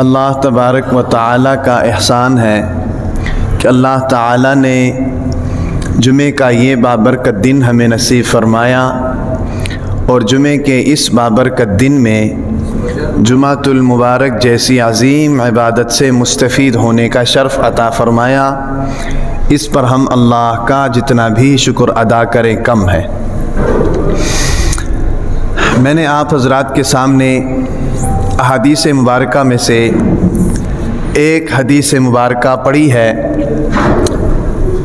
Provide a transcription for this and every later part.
اللہ تبارک و تعالی کا احسان ہے کہ اللہ تعالی نے جمعے کا یہ بابرکت دن ہمیں نصیب فرمایا، اور جمعے کے اس بابرکت دن میں جمعۃ المبارک جیسی عظیم عبادت سے مستفید ہونے کا شرف عطا فرمایا۔ اس پر ہم اللہ کا جتنا بھی شکر ادا کریں کم ہے۔ میں نے آپ حضرات کے سامنے احادیث مبارکہ میں سے ایک حدیث مبارکہ پڑھی ہے۔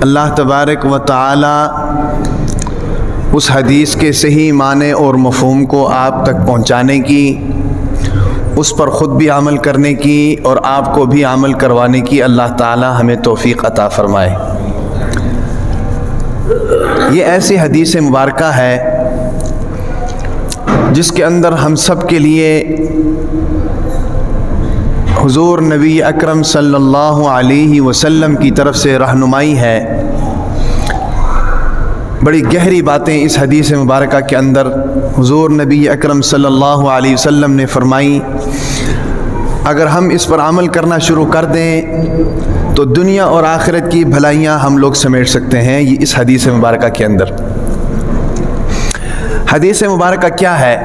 اللہ تبارک و تعالی اس حدیث کے صحیح معنی اور مفہوم کو آپ تک پہنچانے کی، اس پر خود بھی عمل کرنے کی اور آپ کو بھی عمل کروانے کی اللہ تعالی ہمیں توفیق عطا فرمائے۔ یہ ایسی حدیث مبارکہ ہے جس کے اندر ہم سب کے لیے حضور نبی اکرم صلی اللہ علیہ وسلم کی طرف سے رہنمائی ہے۔ بڑی گہری باتیں اس حدیث مبارکہ کے اندر حضور نبی اکرم صلی اللہ علیہ وسلم نے فرمائی۔ اگر ہم اس پر عمل کرنا شروع کر دیں تو دنیا اور آخرت کی بھلائیاں ہم لوگ سمیٹ سکتے ہیں۔ یہ اس حدیث مبارکہ کے اندر حدیث مبارکہ کیا ہے؟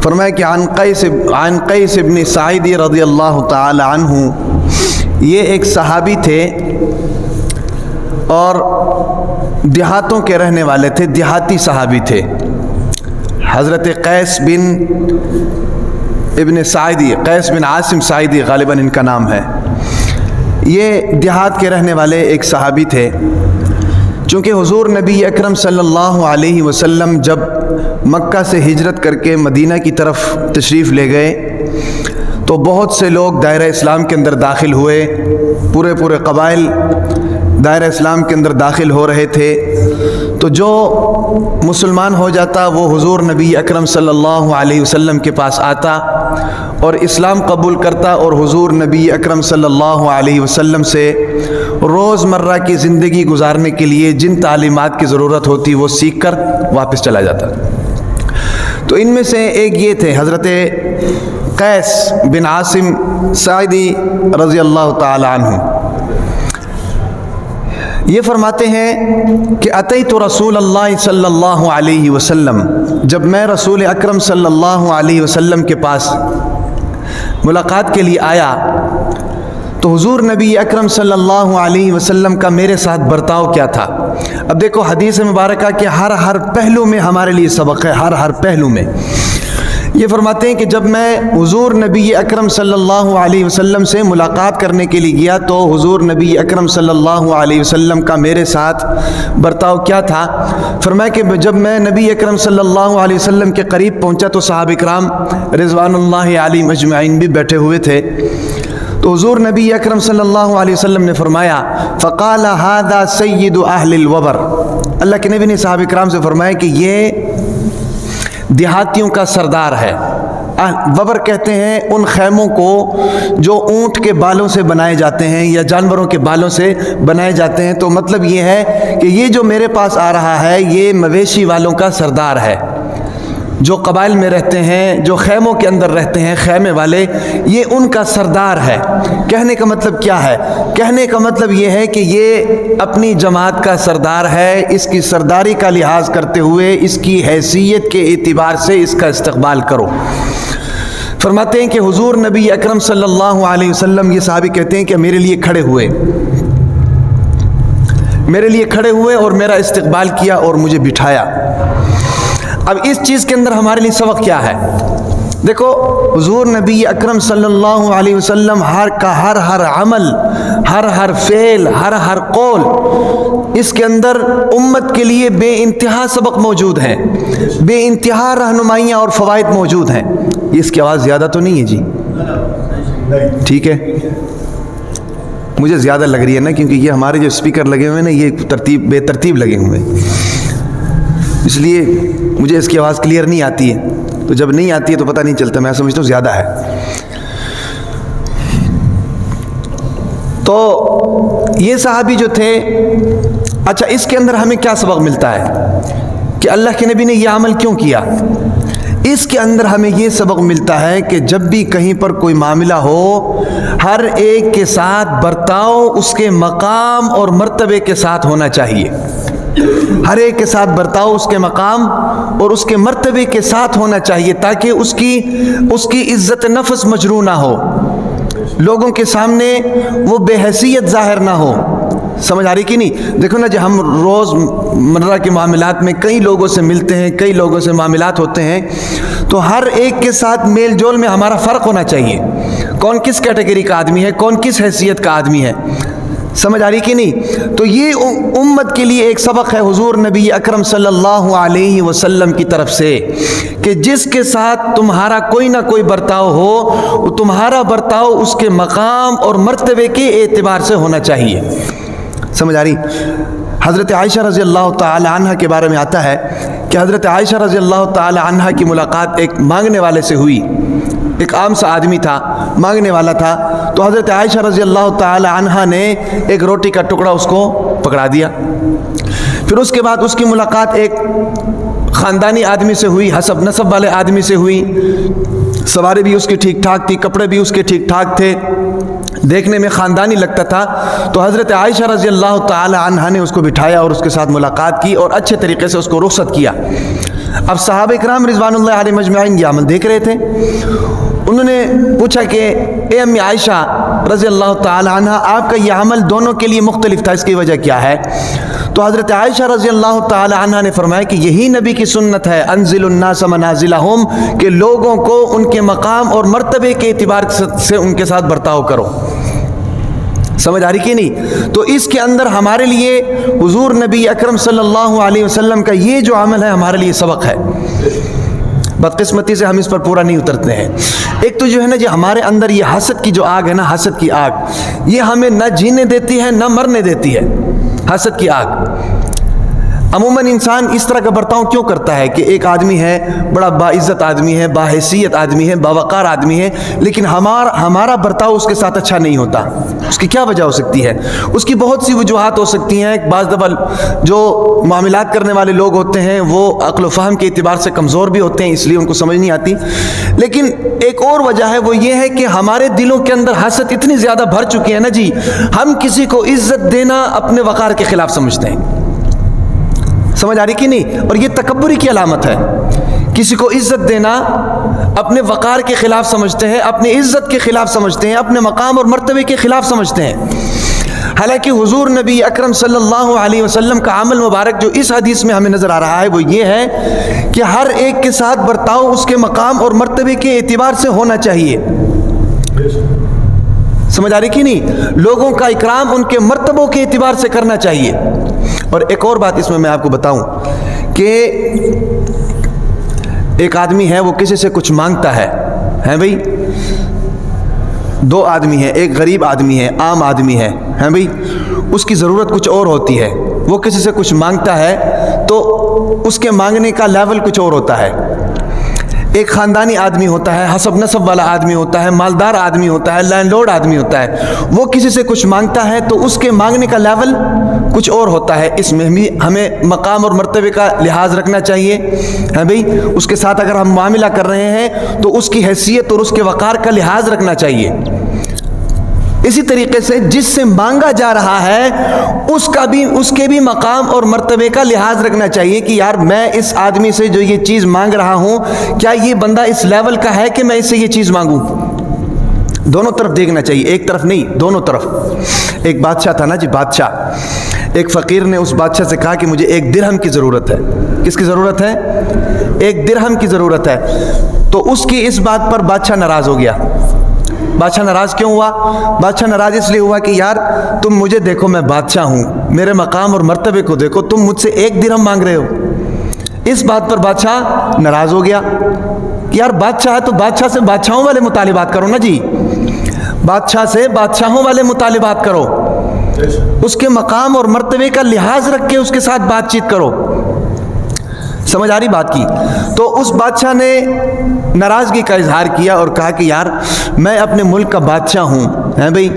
فرمایا کہ عن قیس بن سعید رضی اللہ تعالی عنہ، یہ ایک صحابی تھے اور دیہاتوں کے رہنے والے تھے، دیہاتی صحابی تھے۔ حضرت قیس بن ابن سعیدی، قیس بن عاصم سعیدی غالباً ان کا نام ہے۔ یہ دیہات کے رہنے والے ایک صحابی تھے۔ چونکہ حضور نبی اکرم صلی اللہ علیہ وسلم جب مکہ سے ہجرت کر کے مدینہ کی طرف تشریف لے گئے تو بہت سے لوگ دائرہ اسلام کے اندر داخل ہوئے، پورے قبائل دائرہ اسلام کے اندر داخل ہو رہے تھے۔ تو جو مسلمان ہو جاتا وہ حضور نبی اکرم صلی اللہ علیہ وسلم کے پاس آتا اور اسلام قبول کرتا، اور حضور نبی اکرم صلی اللہ علیہ وسلم سے روزمرہ کی زندگی گزارنے کے لیے جن تعلیمات کی ضرورت ہوتی وہ سیکھ کر واپس چلا جاتا۔ تو ان میں سے ایک یہ تھے حضرت قیس بن عاصم سعیدی رضی اللہ تعالی عنہ۔ یہ فرماتے ہیں کہ اتیت رسول اللہ صلی اللہ علیہ وسلم، جب میں رسول اکرم صلی اللہ علیہ وسلم کے پاس ملاقات کے لیے آیا تو حضور نبی اکرم صلی اللہ علیہ وسلم کا میرے ساتھ برتاؤ کیا تھا۔ اب دیکھو حدیث مبارکہ کے ہر پہلو میں ہمارے لیے سبق ہے، ہر پہلو میں۔ یہ فرماتے ہیں کہ جب میں حضور نبی اکرم صلی اللہ علیہ وسلم سے ملاقات کرنے کے لیے گیا تو حضور نبی اکرم صلی اللہ علیہ وسلم کا میرے ساتھ برتاؤ کیا تھا۔ فرمایا کہ جب میں نبی اکرم صلی اللہ علیہ وسلم کے قریب پہنچا تو صحابہ کرام رضوان اللہ علیہم اجمعین بھی بیٹھے ہوئے تھے۔ تو حضور نبی اکرم صلی اللہ علیہ وسلم نے فرمایا فقال هذا سید اہل الوبر، اللہ کے نبی نے صحابہ کرام سے فرمایا کہ یہ دیہاتیوں کا سردار ہے۔ وبر کہتے ہیں ان خیموں کو جو اونٹ کے بالوں سے بنائے جاتے ہیں یا جانوروں کے بالوں سے بنائے جاتے ہیں۔ تو مطلب یہ ہے کہ یہ جو میرے پاس آ رہا ہے یہ مویشی والوں کا سردار ہے، جو قبائل میں رہتے ہیں، جو خیموں کے اندر رہتے ہیں، خیمے والے، یہ ان کا سردار ہے۔ کہنے کا مطلب کیا ہے؟ کہنے کا مطلب یہ ہے کہ یہ اپنی جماعت کا سردار ہے، اس کی سرداری کا لحاظ کرتے ہوئے اس کی حیثیت کے اعتبار سے اس کا استقبال کرو۔ فرماتے ہیں کہ حضور نبی اکرم صلی اللہ علیہ وسلم، یہ صحابی کہتے ہیں کہ میرے لیے کھڑے ہوئے اور میرا استقبال کیا اور مجھے بٹھایا۔ اب اس چیز کے اندر ہمارے لیے سبق کیا ہے؟ دیکھو حضور نبی اکرم صلی اللہ علیہ وسلم ہر عمل، ہر فعل، ہر قول، اس کے اندر امت کے لیے بے انتہا سبق موجود ہیں، بے انتہا رہنمائیاں اور فوائد موجود ہیں۔ اس کی آواز زیادہ تو نہیں ہے جی؟ ٹھیک ہے، مجھے زیادہ لگ رہی ہے نا، کیونکہ یہ ہمارے جو اسپیکر لگے ہوئے ہیں نا یہ بے ترتیب لگے ہوئے ہیں، اس لیے مجھے اس کی آواز کلیئر نہیں آتی ہے۔ تو جب نہیں آتی ہے تو پتہ نہیں چلتا، میں سمجھتا ہوں زیادہ ہے۔ تو یہ صحابی جو تھے، اچھا اس کے اندر ہمیں کیا سبق ملتا ہے کہ اللہ کے نبی نے یہ عمل کیوں کیا؟ اس کے اندر ہمیں یہ سبق ملتا ہے کہ جب بھی کہیں پر کوئی معاملہ ہو، ہر ایک کے ساتھ برتاؤ اس کے مقام اور مرتبے کے ساتھ ہونا چاہیے۔ ہر ایک کے ساتھ برتاؤ اس کے مقام اور اس کے مرتبے کے ساتھ ہونا چاہیے، تاکہ اس کی عزت نفس مجروح نہ ہو، لوگوں کے سامنے وہ بے حیثیت ظاہر نہ ہو۔ سمجھ آ رہی کہ نہیں؟ دیکھو نا، جو ہم روز مرہ کے معاملات میں کئی لوگوں سے ملتے ہیں، کئی لوگوں سے معاملات ہوتے ہیں، تو ہر ایک کے ساتھ میل جول میں ہمارا فرق ہونا چاہیے، کون کس کیٹیگری کا آدمی ہے، کون کس حیثیت کا آدمی ہے۔ سمجھ آ رہی کہ نہیں؟ تو یہ امت کے لیے ایک سبق ہے حضور نبی اکرم صلی اللہ علیہ وسلم کی طرف سے، کہ جس کے ساتھ تمہارا کوئی نہ کوئی برتاؤ ہو، تمہارا برتاؤ اس کے مقام اور مرتبے کے اعتبار سے ہونا چاہیے۔ سمجھ آ رہی؟ حضرت عائشہ رضی اللہ تعالی عنہ کے بارے میں آتا ہے کہ حضرت عائشہ رضی اللہ تعالی عنہ کی ملاقات ایک مانگنے والے سے ہوئی۔ ایک عام سا آدمی تھا، مانگنے والا تھا، تو حضرت عائشہ رضی اللہ تعالی عنہ نے ایک روٹی کا ٹکڑا اس کو پکڑا دیا۔ پھر اس کے بعد اس کی ملاقات ایک خاندانی آدمی سے ہوئی، حسب نسب والے آدمی سے ہوئی، سواری بھی اس کی ٹھیک ٹھاک تھی، کپڑے بھی اس کے ٹھیک ٹھاک تھے، دیکھنے میں خاندانی لگتا تھا۔ تو حضرت عائشہ رضی اللہ تعالی عنہ نے اس کو بٹھایا اور اس کے ساتھ ملاقات کی اور اچھے طریقے سے اس کو رخصت کیا۔ اب صحابہ کرام رضوان اللہ علیہ مجمعین یہ عمل دیکھ رہے تھے، انہوں نے پوچھا کہ اے امی عائشہ رضی اللہ تعالی عنہ، آپ کا یہ عمل دونوں کے لیے مختلف تھا، اس کی وجہ کیا ہے؟ تو حضرت عائشہ رضی اللہ تعالی عنہ نے فرمایا کہ یہی نبی کی سنت ہے، انزل الناس منازلہم، کہ لوگوں کو ان کے مقام اور مرتبے کے اعتبار سے ان کے ساتھ برتاؤ کرو۔ سمجھ آ رہی کہ نہیں؟ تو اس کے اندر ہمارے لیے حضور نبی اکرم صلی اللہ علیہ وسلم کا یہ جو عمل ہے ہمارے لیے سبق ہے۔ بدقسمتی سے ہم اس پر پورا نہیں اترتے ہیں۔ ایک تو جو ہے نا، جو ہمارے اندر یہ حسد کی جو آگ ہے نا، حسد کی آگ، یہ ہمیں نہ جینے دیتی ہے نہ مرنے دیتی ہے۔ حسد کی آگ، عموماً انسان اس طرح کا برتاؤ کیوں کرتا ہے کہ ایک آدمی ہے، بڑا باعزت آدمی ہے، باحیثیت آدمی ہے، باوقار آدمی ہے، لیکن ہمارا برتاؤ اس کے ساتھ اچھا نہیں ہوتا۔ اس کی کیا وجہ ہو سکتی ہے؟ اس کی بہت سی وجوہات ہو سکتی ہیں۔ بعض دفعہ جو معاملات کرنے والے لوگ ہوتے ہیں وہ عقل و فہم کے اعتبار سے کمزور بھی ہوتے ہیں، اس لیے ان کو سمجھ نہیں آتی۔ لیکن ایک اور وجہ ہے، وہ یہ ہے کہ ہمارے دلوں کے اندر حسد اتنی زیادہ بھر چکی ہے نا جی، ہم کسی کو عزت دینا اپنے وقار کے خلاف سمجھتے ہیں۔ سمجھ آ رہی کہ نہیں؟ اور یہ تکبری کی علامت ہے۔ کسی کو عزت دینا اپنے وقار کے خلاف سمجھتے ہیں، اپنی عزت کے خلاف سمجھتے ہیں، اپنے مقام اور مرتبے کے خلاف سمجھتے ہیں۔ حالانکہ حضور نبی اکرم صلی اللہ علیہ وسلم کا عمل مبارک جو اس حدیث میں ہمیں نظر آ رہا ہے وہ یہ ہے کہ ہر ایک کے ساتھ برتاؤ اس کے مقام اور مرتبے کے اعتبار سے ہونا چاہیے۔ سمجھ آ رہی کہ نہیں؟ لوگوں کا اکرام ان کے مرتبوں کے اعتبار سے کرنا چاہیے۔ اور ایک اور بات اس میں آپ کو بتاؤں کہ ایک آدمی ہے، وہ کسی سے کچھ مانگتا ہے بھئی، دو آدمی ہیں، ایک غریب آدمی ہے، عام آدمی ہے بھئی، اس کی ضرورت کچھ اور ہوتی ہے، وہ کسی سے کچھ مانگتا ہے تو اس کے مانگنے کا لیول کچھ اور ہوتا ہے۔ ایک خاندانی آدمی ہوتا ہے، حسب نسب والا آدمی ہوتا ہے، مالدار آدمی ہوتا ہے، لینڈ لارڈ آدمی ہوتا ہے، وہ کسی سے کچھ مانگتا ہے تو اس کے مانگنے کا لیول کچھ اور ہوتا ہے۔ اس میں بھی ہمیں مقام اور مرتبے کا لحاظ رکھنا چاہیے بھئی، اس کے ساتھ اگر ہم معاملہ کر رہے ہیں تو اس کی حیثیت اور اس کے وقار کا لحاظ رکھنا چاہیے۔ اسی طریقے سے جس سے مانگا جا رہا ہے اس کے بھی مقام اور مرتبے کا لحاظ رکھنا چاہیے کہ یار میں اس آدمی سے جو یہ چیز مانگ رہا ہوں، کیا یہ بندہ اس لیول کا ہے کہ میں اس سے یہ چیز مانگوں؟ دونوں طرف دیکھنا چاہیے، ایک طرف نہیں، دونوں طرف۔ ایک بادشاہ تھا نا جی، بادشاہ، ایک فقیر نے اس بادشاہ سے کہا کہ مجھے 1 درہم کی ضرورت ہے۔ کس کی ضرورت ہے؟ 1 درہم کی ضرورت ہے۔ تو اس کی اس بات پر بادشاہ ناراض ہو گیا۔ بادشاہ ناراض کیوں ہوا؟ بادشاہ ناراض اس لیے ہوا کہ یار تم مجھے دیکھو، میں بادشاہ ہوں، میرے مقام اور مرتبے کو دیکھو، تم مجھ سے 1 درہم مانگ رہے ہو۔ اس بات پر بادشاہ ناراض ہو گیا کہ یار بادشاہ ہے تو بادشاہ سے بادشاہوں والے مطالبات کرو نا جی، بادشاہ سے بادشاہوں والے مطالبات کرو، اس کے مقام اور مرتبے کا لحاظ رکھ کے اس کے ساتھ بات چیت کرو۔ سمجھ آ رہی بات کی؟ تو اس بادشاہ نے ناراضگی کا اظہار کیا اور کہا کہ یار میں اپنے ملک کا بادشاہ ہوں بھئی،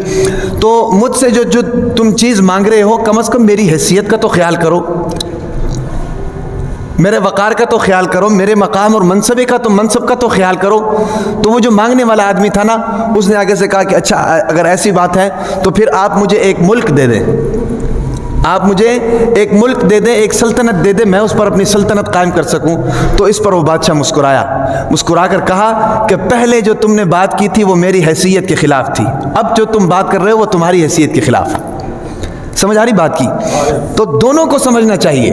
تو مجھ سے جو تم چیز مانگ رہے ہو کم از کم میری حیثیت کا تو خیال کرو، میرے وقار کا تو خیال کرو، میرے مقام اور منصب کا تو خیال کرو۔ تو وہ جو مانگنے والا آدمی تھا نا، اس نے آگے سے کہا کہ اچھا اگر ایسی بات ہے تو پھر آپ مجھے ایک ملک دے دیں، آپ مجھے ایک ملک دے دیں، ایک سلطنت دے دیں، میں اس پر اپنی سلطنت قائم کر سکوں۔ تو اس پر وہ بادشاہ مسکرا کر کہا کہ پہلے جو تم نے بات کی تھی وہ میری حیثیت کے خلاف تھی، اب جو تم بات کر رہے ہو وہ تمہاری حیثیت کے خلاف۔ سمجھ آ رہی بات کی؟ تو دونوں کو سمجھنا چاہیے،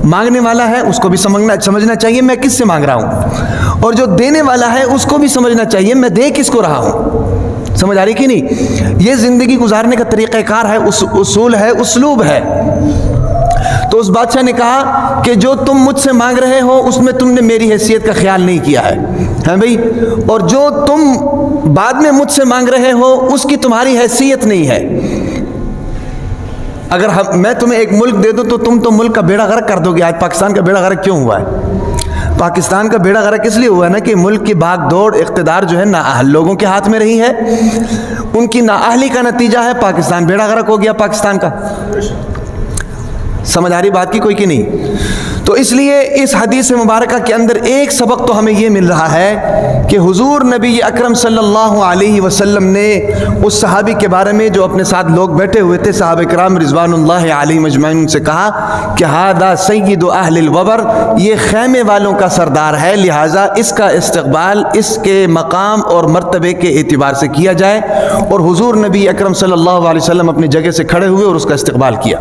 مانگنے والا ہے اس کو بھی سمجھنا چاہیے میں کس سے مانگ رہا ہوں، اور جو دینے والا ہے اس کو بھی سمجھنا چاہیے میں دے کس کو رہا ہوں۔ سمجھ آ رہی کہ نہیں؟ یہ زندگی گزارنے کا طریقہ کار ہے، اصول ہے، اسلوب ہے۔ تو اس بادشاہ نے کہا کہ جو تم مجھ سے مانگ رہے ہو اس میں تم نے میری حیثیت کا خیال نہیں کیا ہے، ہاں بھائی، اور جو تم بعد میں مجھ سے مانگ رہے ہو اس کی تمہاری حیثیت نہیں ہے۔ اگر میں تمہیں ایک ملک دے دوں تو تم تو ملک کا بیڑا غرق کر دو گے۔ آج پاکستان کا بیڑا غرق کیوں ہوا ہے؟ پاکستان کا بیڑا غرق اس لیے ہوا ہے نا کہ ملک کی بھاگ دوڑ، اقتدار جو ہے نااہل لوگوں کے ہاتھ میں رہی ہے، ان کی نااہلی کا نتیجہ ہے پاکستان بیڑا غرق ہو گیا پاکستان کا۔ سمجھ آ رہی بات کی کوئی کہ نہیں؟ تو اس لیے اس حدیث مبارکہ کے اندر ایک سبق تو ہمیں یہ مل رہا ہے کہ حضور نبی اکرم صلی اللہ علیہ وسلم نے اس صحابی کے بارے میں جو اپنے ساتھ لوگ بیٹھے ہوئے تھے صحابہ کرام رضوان اللہ علیہم اجمعین، ان سے کہا کہ ہذا سید اہل الوبر، یہ خیمے والوں کا سردار ہے، لہٰذا اس کا استقبال اس کے مقام اور مرتبے کے اعتبار سے کیا جائے۔ اور حضور نبی اکرم صلی اللہ علیہ وسلم اپنی جگہ سے کھڑے ہوئے اور اس کا استقبال کیا۔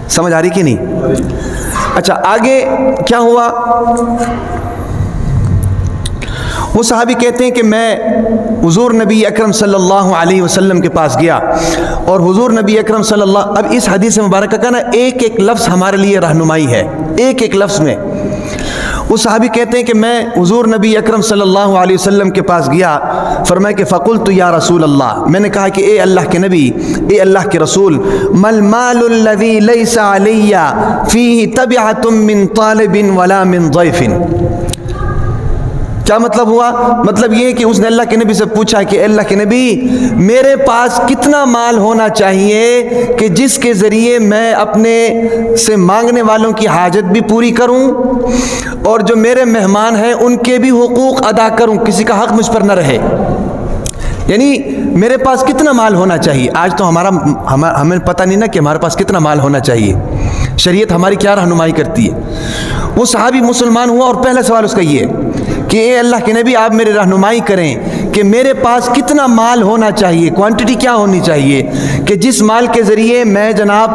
سمجھ آ رہی کہ نہیں؟ اچھا آگے کیا ہوا؟ وہ صحابی کہتے ہیں کہ میں حضور نبی اکرم صلی اللہ علیہ وسلم کے پاس گیا، اور حضور نبی اکرم صلی اللہ، اب اس حدیث مبارکہ کا نا ایک ایک لفظ ہمارے لیے رہنمائی ہے، ایک ایک لفظ میں۔ وہ صحابی کہتے ہیں کہ میں حضور نبی اکرم صلی اللہ علیہ وسلم کے پاس گیا، فرمایا کہ فقلت یا رسول اللہ، میں نے کہا کہ اے اللہ کے نبی، اے اللہ کے رسول، مل مال الذی لیس علی فیہ تبعۃ من طالب ولا من ضیف۔ کیا مطلب ہوا؟ مطلب یہ کہ اس نے اللہ کے نبی سے پوچھا کہ اللہ کے نبی میرے پاس کتنا مال ہونا چاہیے کہ جس کے ذریعے میں اپنے سے مانگنے والوں کی حاجت بھی پوری کروں اور جو میرے مہمان ہیں ان کے بھی حقوق ادا کروں، کسی کا حق مجھ پر نہ رہے۔ یعنی میرے پاس کتنا مال ہونا چاہیے؟ آج تو ہمیں پتہ نہیں نا کہ ہمارے پاس کتنا مال ہونا چاہیے، شریعت ہماری کیا رہنمائی کرتی ہے۔ وہ صحابی مسلمان ہوا اور پہلا سوال اس کا یہ ہے کہ اے اللہ کے نبی آپ میری رہنمائی کریں کہ میرے پاس کتنا مال ہونا چاہیے، کوانٹٹی کیا ہونی چاہیے کہ جس مال کے ذریعے میں جناب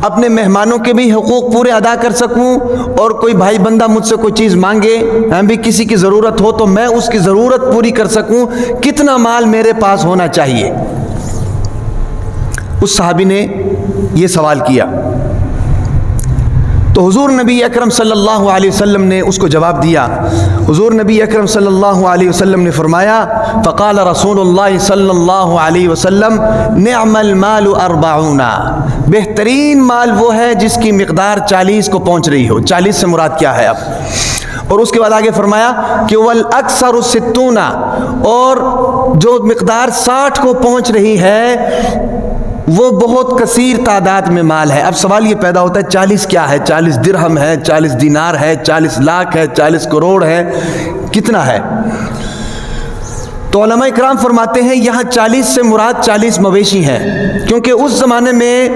اپنے مہمانوں کے بھی حقوق پورے ادا کر سکوں، اور کوئی بھائی بندہ مجھ سے کوئی چیز مانگے، بھی کسی کی ضرورت ہو تو میں اس کی ضرورت پوری کر سکوں، کتنا مال میرے پاس ہونا چاہیے۔ اس صحابی نے یہ سوال کیا تو حضور نبی اکرم صلی اللہ علیہ وسلم نے اس کو جواب دیا۔ حضور نبی اکرم صلی اللہ علیہ وسلم نے فرمایا فقال رسول اللہ صلی اللہ علیہ وسلم نعم المال 40، بہترین مال وہ ہے جس کی مقدار 40 کو پہنچ رہی ہو۔ 40 سے مراد کیا ہے اب؟ اور اس کے بعد آگے فرمایا کہ والاکثر 60، اور جو مقدار 60 کو پہنچ رہی ہے وہ بہت کثیر تعداد میں مال ہے۔ اب سوال یہ پیدا ہوتا ہے 40 کیا ہے؟ 40 درہم ہے، 40 دینار ہے، 40 لاکھ ہے، 40 کروڑ ہے، کتنا ہے؟ تو علماء اکرام فرماتے ہیں یہاں 40 سے مراد 40 مویشی ہیں، کیونکہ اس زمانے میں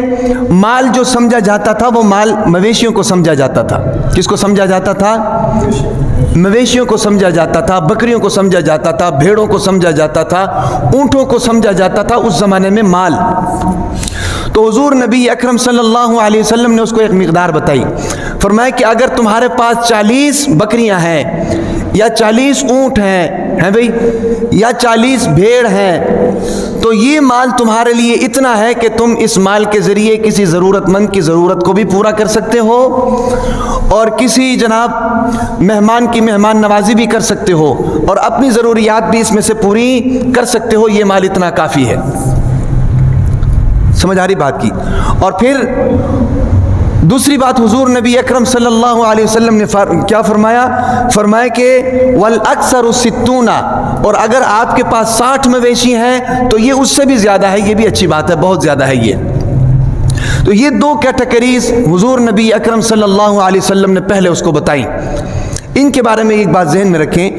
مال جو سمجھا جاتا تھا وہ مال مویشیوں کو سمجھا جاتا تھا۔ کس کو سمجھا جاتا تھا؟ مویشیوں کو سمجھا جاتا تھا، بکریوں کو سمجھا جاتا تھا، بھیڑوں کو سمجھا جاتا تھا، اونٹوں کو سمجھا جاتا تھا اس زمانے میں مال۔ تو حضور نبی اکرم صلی اللہ علیہ وسلم نے اس کو ایک مقدار بتائی، فرمایا کہ اگر تمہارے پاس 40 بکریاں ہیں یا 40 اونٹ ہیں بھئی، یا 40 بھیڑ ہیں، تو یہ مال تمہارے لیے اتنا ہے کہ تم اس مال کے ذریعے کسی ضرورت مند کی ضرورت کو بھی پورا کر سکتے ہو اور کسی جناب مہمان کی مہمان نوازی بھی کر سکتے ہو اور اپنی ضروریات بھی اس میں سے پوری کر سکتے ہو، یہ مال اتنا کافی ہے۔ سمجھ آ رہی بات کی؟ اور پھر دوسری بات حضور نبی اکرم صلی اللہ علیہ وسلم نے کیا فرمایا؟ فرمایا کہ والاکثر 60، اور اگر آپ کے پاس 60 مویشی ہیں تو یہ اس سے بھی زیادہ ہے، یہ بھی اچھی بات ہے، بہت زیادہ ہے یہ۔ تو یہ دو کیٹیگریز حضور نبی اکرم صلی اللہ علیہ وسلم نے پہلے اس کو بتائیں. ان کے بارے میں ایک بات ذہن میں رکھیں.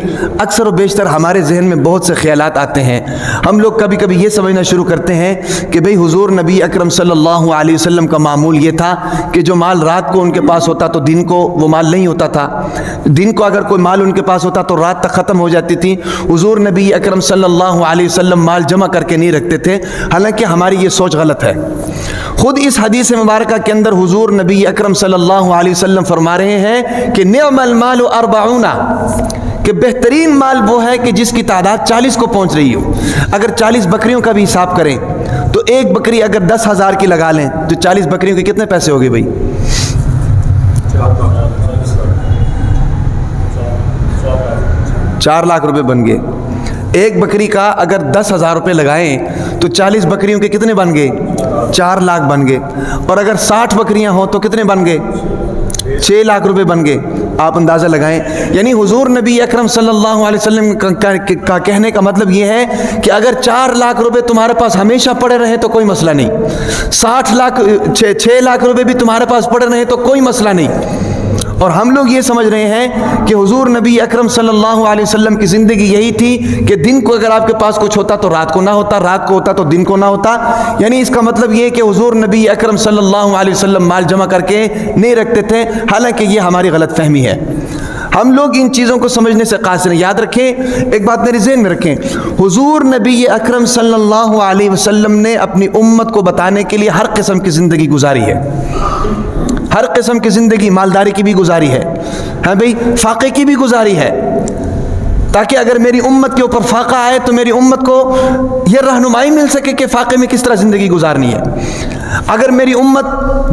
اکثر و بیشتر ہمارے ذہن میں بہت سے خیالات آتے ہیں. ہم لوگ کبھی کبھی یہ سمجھنا شروع کرتے ہیں کہ بھئی حضور نبی اکرم صلی اللہ علیہ وسلم کا معمول یہ تھا کہ جو مال رات کو ان کے پاس ہوتا تو دن کو وہ مال نہیں ہوتا تھا. دن کو اگر کوئی مال ان کے پاس ہوتا تو رات تک ختم ہو جاتی تھی. حضور نبی اکرم صلی اللہ علیہ وسلم مال جمع کر کے نہیں رکھتے تھے. حالانکہ ہماری یہ سوچ غلط ہے. خود اس حدیث مبارکہ کے اندر حضور نبی اکرم صلی اللہ علیہ وسلم فرما رہے ہیں کہ نعم المال 40، کہ بہترین مال وہ ہے کہ جس کی تعداد 40 کو پہنچ رہی ہو. اگر 40 بکریوں کا بھی حساب کریں تو ایک بکری اگر 10,000 کی لگا لیں تو 40 بکریوں کے کتنے پیسے ہو گئے بھائی؟ 4 لاکھ روپے بن گئے. ایک بکری کا اگر 10,000 روپے لگائیں تو 40 بکریوں کے کتنے بن گئے؟ 4 لاکھ بن گئے. اور اگر 60 بکریاں ہوں تو کتنے بن گئے؟ 6 لاکھ روپے بن گئے. آپ اندازہ لگائیں. یعنی حضور نبی اکرم صلی اللہ علیہ وسلم کا کہنے کا مطلب یہ ہے کہ اگر 4 لاکھ روپے تمہارے پاس ہمیشہ پڑے رہے تو کوئی مسئلہ نہیں. 6 لاکھ روپے بھی تمہارے پاس پڑے رہے تو کوئی مسئلہ نہیں. اور ہم لوگ یہ سمجھ رہے ہیں کہ حضور نبی اکرم صلی اللہ علیہ وسلم کی زندگی یہی تھی کہ دن کو اگر آپ کے پاس کچھ ہوتا تو رات کو نہ ہوتا، رات کو ہوتا تو دن کو نہ ہوتا. یعنی اس کا مطلب یہ کہ حضور نبی اکرم صلی اللہ علیہ وسلم مال جمع کر کے نہیں رکھتے تھے. حالانکہ یہ ہماری غلط فہمی ہے. ہم لوگ ان چیزوں کو سمجھنے سے قاصر ہیں. یاد رکھیں، ایک بات میرے ذہن میں رکھیں، حضور نبی اکرم صلی اللہ علیہ وسلم نے اپنی امت کو بتانے کے لیے ہر قسم کی زندگی گزاری ہے. ہر قسم کی زندگی، مالداری کی بھی گزاری ہے، ہاں بھئی فاقے کی بھی گزاری ہے، تاکہ اگر میری امت کے اوپر فاقہ آئے تو میری امت کو یہ رہنمائی مل سکے کہ فاقے میں کس طرح زندگی گزارنی ہے. اگر میری امت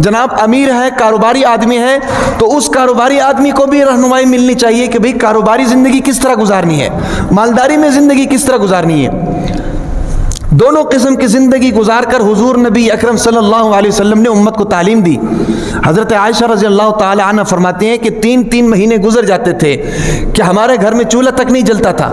جناب امیر ہے، کاروباری آدمی ہے، تو اس کاروباری آدمی کو بھی رہنمائی ملنی چاہیے کہ بھئی کاروباری زندگی کس طرح گزارنی ہے، مالداری میں زندگی کس طرح گزارنی ہے. دونوں قسم کی زندگی گزار کر حضور نبی اکرم صلی اللہ علیہ وسلم نے امت کو تعلیم دی. حضرت عائشہ رضی اللہ تعالی عنہ فرماتی ہیں کہ 3 مہینے گزر جاتے تھے کہ ہمارے گھر میں چولہا تک نہیں جلتا تھا.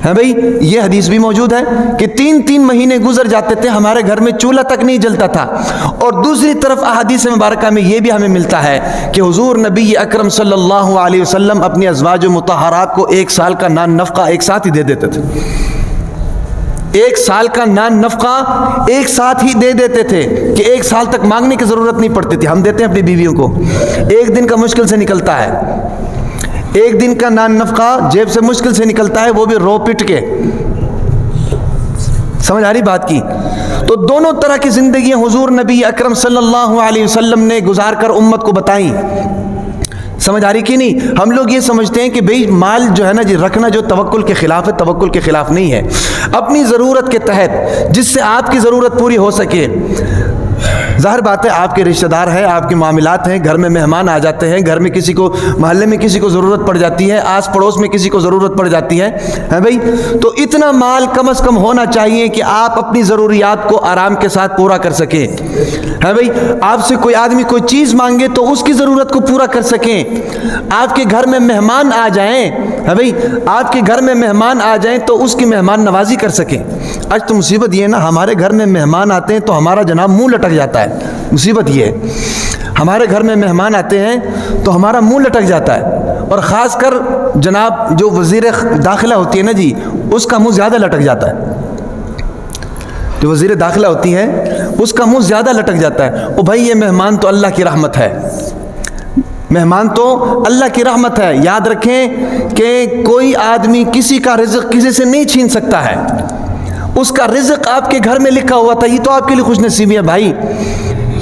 ہے بھئی یہ حدیث بھی موجود ہے کہ 3 مہینے گزر جاتے تھے ہمارے گھر میں چولہا تک نہیں جلتا تھا. اور دوسری طرف احادیث مبارکہ میں یہ بھی ہمیں ملتا ہے کہ حضور نبی اکرم صلی اللہ علیہ وسلم اپنی ازواج مطہرات کو 1 سال کا نان نفقہ ایک ساتھ ہی دے دیتے تھے. 1 سال کا نان نفقہ ایک ساتھ ہی دے دیتے تھے کہ 1 سال تک مانگنے کی ضرورت نہیں پڑتی تھی. ہم دیتے ہیں اپنی بیویوں کو، 1 دن کا مشکل سے نکلتا ہے. 1 دن کا نان نفقہ جیب سے مشکل سے نکلتا ہے، وہ بھی رو پٹ کے. سمجھ آ رہی بات کی؟ تو دونوں طرح کی زندگیاں حضور نبی اکرم صلی اللہ علیہ وسلم نے گزار کر امت کو بتائیں. سمجھ آ رہی کہ نہیں؟ ہم لوگ یہ سمجھتے ہیں کہ بھئی مال جو ہے نا جی رکھنا جو توکل کے خلاف ہے، توکل کے خلاف نہیں ہے. اپنی ضرورت کے تحت جس سے آپ کی ضرورت پوری ہو سکے. ظاہر بات ہے آپ کے رشتہ دار ہیں، آپ کے معاملات ہیں، گھر میں مہمان آ جاتے ہیں، گھر میں کسی کو، محلے میں کسی کو ضرورت پڑ جاتی ہے، آس پڑوس میں کسی کو ضرورت پڑ جاتی ہے بھائی. تو اتنا مال کم از کم ہونا چاہیے کہ آپ اپنی ضروریات کو آرام کے ساتھ پورا کر سکیں. ہے بھائی آپ سے کوئی آدمی کوئی چیز مانگے تو اس کی ضرورت کو پورا کر سکیں. آپ کے گھر میں مہمان آ جائیں، ہے بھائی آپ کے گھر میں مہمان آ جائیں تو اس کی مہمان نوازی کر سکیں. آج تو مصیبت یہ ہے نا، ہمارے گھر میں مہمان آتے ہیں تو ہمارا جناب منہ لٹک جاتا ہے. مصیبت یہ ہے ہمارے گھر میں مہمان آتے ہیں تو ہمارا منہ لٹک جاتا ہے. اور خاص کر جناب جو وزیر داخلہ ہوتی ہے نا جی، اس کا منہ زیادہ لٹک جاتا ہے. جو وزیر داخلہ ہوتی ہے اس کا منہ زیادہ لٹک جاتا ہے. او بھائی یہ مہمان تو اللہ کی رحمت ہے، مہمان تو اللہ کی رحمت ہے. یاد رکھیں کہ کوئی آدمی کسی کا رزق کسی سے نہیں چھین سکتا ہے. اس کا رزق آپ کے گھر میں لکھا ہوا تھا. یہ تو آپ کے لیے خوش نصیبی ہے بھائی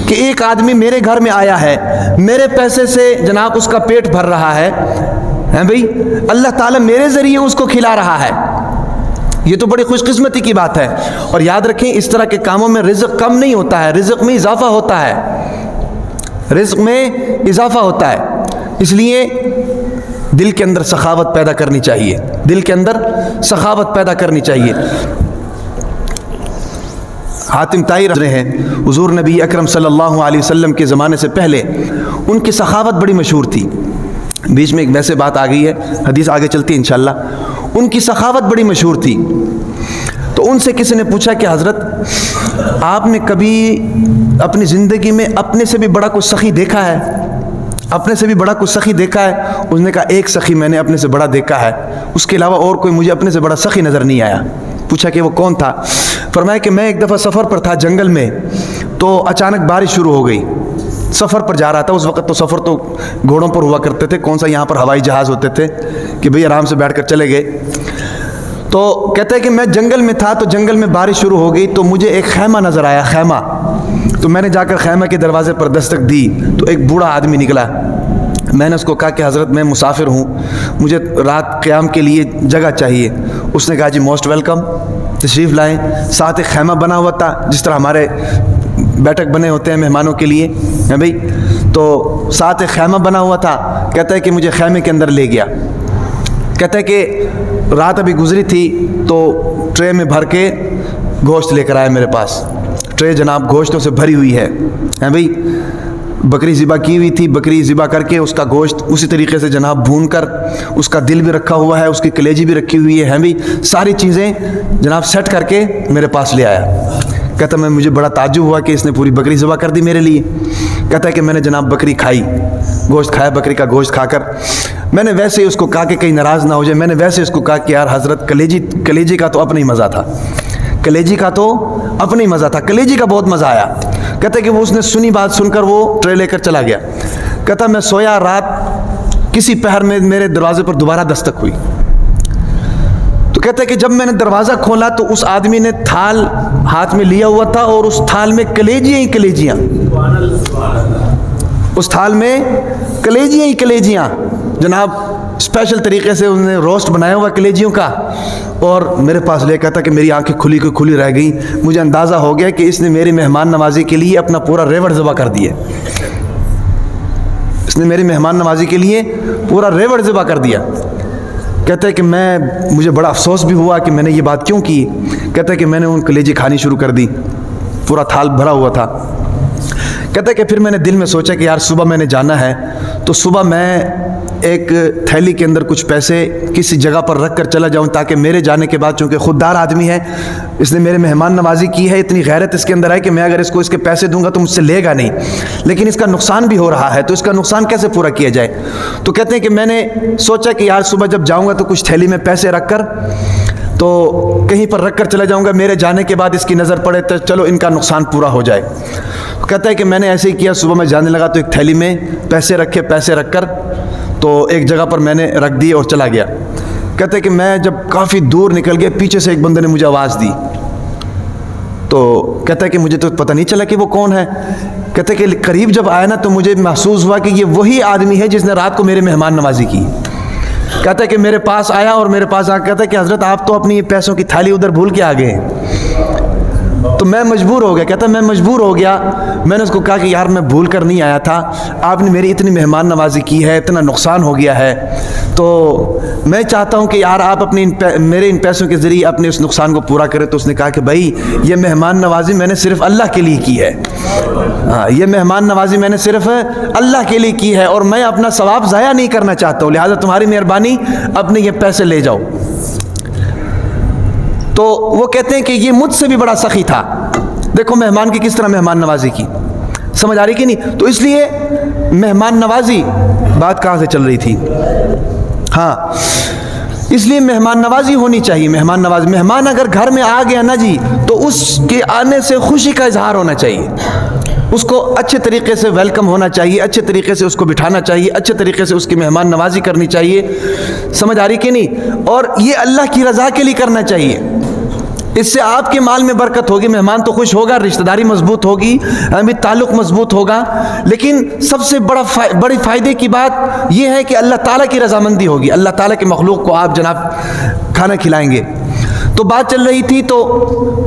کہ ایک آدمی میرے گھر میں آیا ہے، میرے پیسے سے جناب اس کا پیٹ بھر رہا ہے بھائی، اللہ تعالیٰ میرے ذریعے اس کو کھلا رہا ہے. یہ تو بڑی خوش قسمتی کی بات ہے. اور یاد رکھیں اس طرح کے کاموں میں رزق کم نہیں ہوتا ہے، رزق میں اضافہ ہوتا ہے، رزق میں اضافہ ہوتا ہے. اس لیے دل کے اندر سخاوت پیدا کرنی چاہیے، دل کے اندر سخاوت پیدا کرنی چاہیے. حاتم طائی رضی ہیں حضور نبی اکرم صلی اللہ علیہ وسلم کے زمانے سے پہلے ان کی سخاوت بڑی مشہور تھی. بیچ میں ایک ویسے بات آ گئی ہے، حدیث آگے چلتی ہے انشاءاللہ. ان کی سخاوت بڑی مشہور تھی. تو ان سے کسی نے پوچھا کہ حضرت آپ نے کبھی اپنی زندگی میں اپنے سے بھی بڑا کوئی سخی دیکھا ہے؟ اپنے سے بھی بڑا کوئی سخی دیکھا ہے؟ اس نے کہا ایک سخی میں نے اپنے سے بڑا دیکھا ہے، اس کے علاوہ اور کوئی مجھے اپنے سے بڑا سخی نظر نہیں آیا۔ پوچھا کہ وہ کون تھا؟ فرمایا کہ میں ایک دفعہ سفر پر تھا جنگل میں، تو اچانک بارش شروع ہو گئی، سفر پر جا رہا تھا۔ اس وقت تو سفر تو گھوڑوں پر ہوا کرتے تھے، کون سا یہاں پر ہوائی جہاز ہوتے تھے کہ بھئی آرام سے بیٹھ کر چلے گئے۔ تو کہتا ہے کہ میں جنگل میں تھا، تو جنگل میں بارش شروع ہو گئی، تو مجھے ایک خیمہ نظر آیا، خیمہ۔ تو میں نے جا کر خیمہ کے دروازے پر دستک دی، تو ایک بوڑھا آدمی نکلا۔ میں نے اس کو کہا کہ حضرت میں مسافر ہوں، مجھے رات قیام کے لیے جگہ چاہیے۔ اس نے کہا جی موسٹ ویلکم، تشریف لائیں۔ ساتھ ایک خیمہ بنا ہوا تھا، جس طرح ہمارے بیٹھک بنے ہوتے ہیں مہمانوں کے لیے ہے بھئی، تو ساتھ ایک خیمہ بنا ہوا تھا۔ کہتا ہے کہ مجھے خیمے کے اندر لے گیا۔ کہتا ہے کہ رات ابھی گزری تھی، تو ٹرے میں بھر کے گوشت لے کر آیا میرے پاس۔ ٹرے جناب گوشتوں سے بھری ہوئی ہے بھئی، بکری ذبح کی ہوئی تھی، بکری ذبح کر کے اس کا گوشت اسی طریقے سے جناب بھون کر، اس کا دل بھی رکھا ہوا ہے، اس کی کلیجی بھی رکھی ہوئی ہے بھئی، ساری چیزیں جناب سیٹ کر کے میرے پاس لے آیا۔ کہتا میں مجھے بڑا تعجب ہوا کہ اس نے پوری بکری ذبح کر دی میرے لیے۔ کہتا ہے کہ میں نے جناب بکری کھائی، گوشت کھایا، بکری کا گوشت کھا کر میں نے ویسے ہی اس کو کہا کہ کہیں ناراض نہ ہو جائے، میں نے ویسے اس کو کہا کہ یار حضرت کلیجی کا تو اپنا ہی مزہ تھا، کلیجی کا تو اپنا ہی مزہ تھا، کلیجی کا بہت مزہ آیا۔ کہتا ہے کہ وہ اس نے سنی بات سن کر وہ ٹرے لے کر چلا گیا۔ کہتا میں سویا، رات کسی پہر میں میرے دروازے پر دوبارہ دستک ہوئی۔ تو کہتا ہے کہ جب میں نے دروازہ کھولا تو اس آدمی نے تھال ہاتھ میں لیا ہوا تھا، اور اس تھال میں کلیجیاں ہی کلیجیاں، اس تھال میں کلیجیاں ہی کلیجیاں جناب اسپیشل طریقے سے انہوں نے روسٹ بنایا ہوا کلیجیوں کا، اور میرے پاس لے کہتا کہ میری آنکھیں کھلی رہ گئیں۔ مجھے اندازہ ہو گیا کہ اس نے میری مہمان نوازی کے لیے اپنا پورا ریوڑ ذبح کر دیا، اس نے میری مہمان نوازی کے لیے پورا ریوڑ ذبح کر دیا۔ کہتا ہے کہ مجھے بڑا افسوس بھی ہوا کہ میں نے یہ بات کیوں کی۔ کہتا ہے کہ میں نے ان کلیجی کھانی شروع کر دی، پورا تھال بھرا ہوا تھا۔ کہتا ہے کہ پھر میں نے دل میں سوچا کہ یار صبح میں نے جانا ہے، تو صبح میں ایک تھیلی کے اندر کچھ پیسے کسی جگہ پر رکھ کر چلا جاؤں، تاکہ میرے جانے کے بعد، چونکہ خوددار آدمی ہے، اس نے میرے مہمان نوازی کی ہے، اتنی غیرت اس کے اندر ہے کہ میں اگر اس کو اس کے پیسے دوں گا تو مجھ سے لے گا نہیں، لیکن اس کا نقصان بھی ہو رہا ہے، تو اس کا نقصان کیسے پورا کیا جائے۔ تو کہتے ہیں کہ میں نے سوچا کہ یار صبح جب جاؤں گا تو کچھ تھیلی میں پیسے رکھ کر تو کہیں پر رکھ کر چلا جاؤں گا، میرے جانے کے بعد اس کی نظر پڑے تو چلو ان کا نقصان پورا ہو جائے۔ کہتا ہے کہ میں نے ایسے ہی کیا، صبح میں جانے لگا تو ایک تھیلی میں پیسے رکھے، پیسے رکھ کر تو ایک جگہ پر میں نے رکھ دی اور چلا گیا۔ کہتے ہیں کہ میں جب کافی دور نکل گیا، پیچھے سے ایک بندے نے مجھے آواز دی، تو کہتا ہے کہ مجھے تو پتہ نہیں چلا کہ وہ کون ہے۔ کہتا ہے کہ قریب جب آیا نا تو مجھے محسوس ہوا کہ یہ وہی آدمی ہے جس نے رات کو میرے مہمان نوازی کی۔ کہتا ہے کہ میرے پاس آیا اور میرے پاس آ کہتا ہے کہ حضرت آپ تو اپنی پیسوں کی تھالی ادھر بھول کے آ گئے ہیں۔ تو میں مجبور ہو گیا، کہتا ہے میں مجبور ہو گیا، میں نے اس کو کہا کہ یار میں بھول کر نہیں آیا تھا، آپ نے میری اتنی مہمان نوازی کی ہے، اتنا نقصان ہو گیا ہے، تو میں چاہتا ہوں کہ یار آپ اپنی میرے ان پیسوں کے ذریعے اپنے اس نقصان کو پورا کریں۔ تو اس نے کہا کہ بھائی یہ مہمان نوازی میں نے صرف اللہ کے لیے کی ہے، ہاں یہ مہمان نوازی میں نے صرف اللہ کے لیے کی ہے، اور میں اپنا ثواب ضائع نہیں کرنا چاہتا ہوں، لہٰذا تمہاری مہربانی اپنے یہ پیسے لے جاؤ۔ تو وہ کہتے ہیں کہ یہ مجھ سے بھی بڑا سخی تھا۔ دیکھو مہمان کی کس طرح مہمان نوازی کی، سمجھ آ رہی کہ نہیں؟ تو اس لیے مہمان نوازی، بات کہاں سے چل رہی تھی؟ ہاں اس لیے مہمان نوازی ہونی چاہیے۔ مہمان اگر گھر میں آ گیا نا جی، تو اس کے آنے سے خوشی کا اظہار ہونا چاہیے، اس کو اچھے طریقے سے ویلکم ہونا چاہیے، اچھے طریقے سے اس کو بٹھانا چاہیے، اچھے طریقے سے اس کی مہمان نوازی کرنی چاہیے، سمجھ آ رہی کہ نہیں؟ اور یہ اللہ کی رضا کے لیے کرنا چاہیے، اس سے آپ کے مال میں برکت ہوگی، مہمان تو خوش ہوگا، رشتہ داری مضبوط ہوگی، تعلق مضبوط ہوگا، لیکن سب سے بڑی فائدے کی بات یہ ہے کہ اللہ تعالیٰ کی رضامندی ہوگی، اللہ تعالیٰ کے مخلوق کو آپ جناب کھانا کھلائیں گے۔ تو بات چل رہی تھی، تو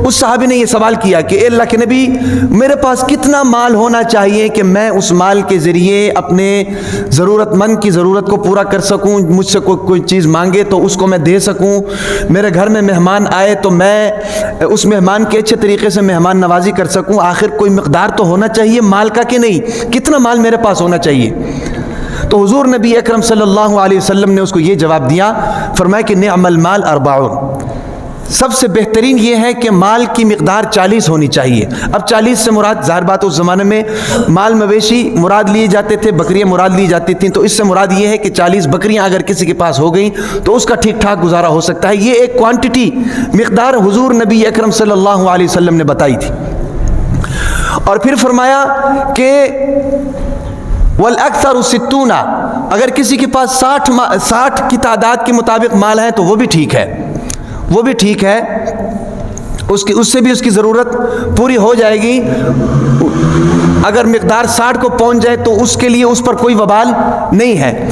اس صحابی نے یہ سوال کیا کہ اے اللہ کے نبی، میرے پاس کتنا مال ہونا چاہیے کہ میں اس مال کے ذریعے اپنے ضرورت مند کی ضرورت کو پورا کر سکوں، مجھ سے کوئی چیز مانگے تو اس کو میں دے سکوں، میرے گھر میں مہمان آئے تو میں اس مہمان کے اچھے طریقے سے مہمان نوازی کر سکوں، آخر کوئی مقدار تو ہونا چاہیے مال کا کہ نہیں، کتنا مال میرے پاس ہونا چاہیے؟ تو حضور نبی اکرم صلی اللہ علیہ وسلم نے اس کو یہ جواب دیا، فرمایا کہ نعم المال 40، سب سے بہترین یہ ہے کہ مال کی مقدار 40 ہونی چاہیے۔ اب 40 سے مراد ظاہر بات اس زمانے میں مال مویشی مراد لیے جاتے تھے، بکریاں مراد لی جاتی تھیں، تو اس سے مراد یہ ہے کہ 40 بکریاں اگر کسی کے پاس ہو گئیں تو اس کا ٹھیک ٹھاک گزارا ہو سکتا ہے۔ یہ ایک کوانٹٹی مقدار حضور نبی اکرم صلی اللہ علیہ وسلم نے بتائی تھی۔ اور پھر فرمایا کہ وَالْأَكْثَرُ 60، اگر کسی کے پاس 60 کی تعداد کے مطابق مال ہے تو وہ بھی ٹھیک ہے، وہ بھی ٹھیک ہے، اس سے بھی اس کی ضرورت پوری ہو جائے گی۔ اگر مقدار 60 کو پہنچ جائے تو اس کے لیے اس پر کوئی وبال نہیں ہے۔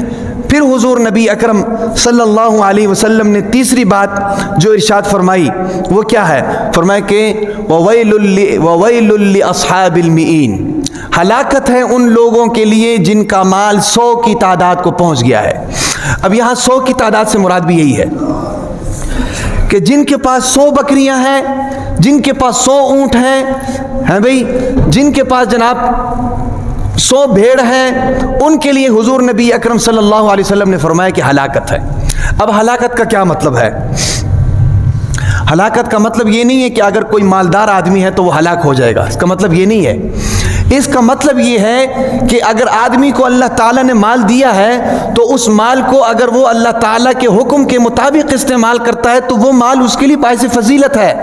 پھر حضور نبی اکرم صلی اللہ علیہ وسلم نے تیسری بات جو ارشاد فرمائی وہ کیا ہے؟ فرمایا کہ وَوَيْلٌ لِّأَصْحَابِ الْمِئِينَ، ہلاکت ہے ان لوگوں کے لیے جن کا مال 100 کی تعداد کو پہنچ گیا ہے۔ اب یہاں 100 کی تعداد سے مراد بھی یہی ہے کہ جن کے پاس 100 بکریاں ہیں، جن کے پاس 100 اونٹ ہیں بھئی، جن کے پاس جناب 100 بھیڑ ہیں، ان کے لیے حضور نبی اکرم صلی اللہ علیہ وسلم نے فرمایا کہ ہلاکت ہے۔ اب ہلاکت کا کیا مطلب ہے؟ ہلاکت کا مطلب یہ نہیں ہے کہ اگر کوئی مالدار آدمی ہے تو وہ ہلاک ہو جائے گا، اس کا مطلب یہ نہیں ہے۔ اس کا مطلب یہ ہے کہ اگر آدمی کو اللہ تعالیٰ نے مال دیا ہے تو اس مال کو اگر وہ اللہ تعالیٰ کے حکم کے مطابق استعمال کرتا ہے تو وہ مال اس کے لیے باعث فضیلت ہے۔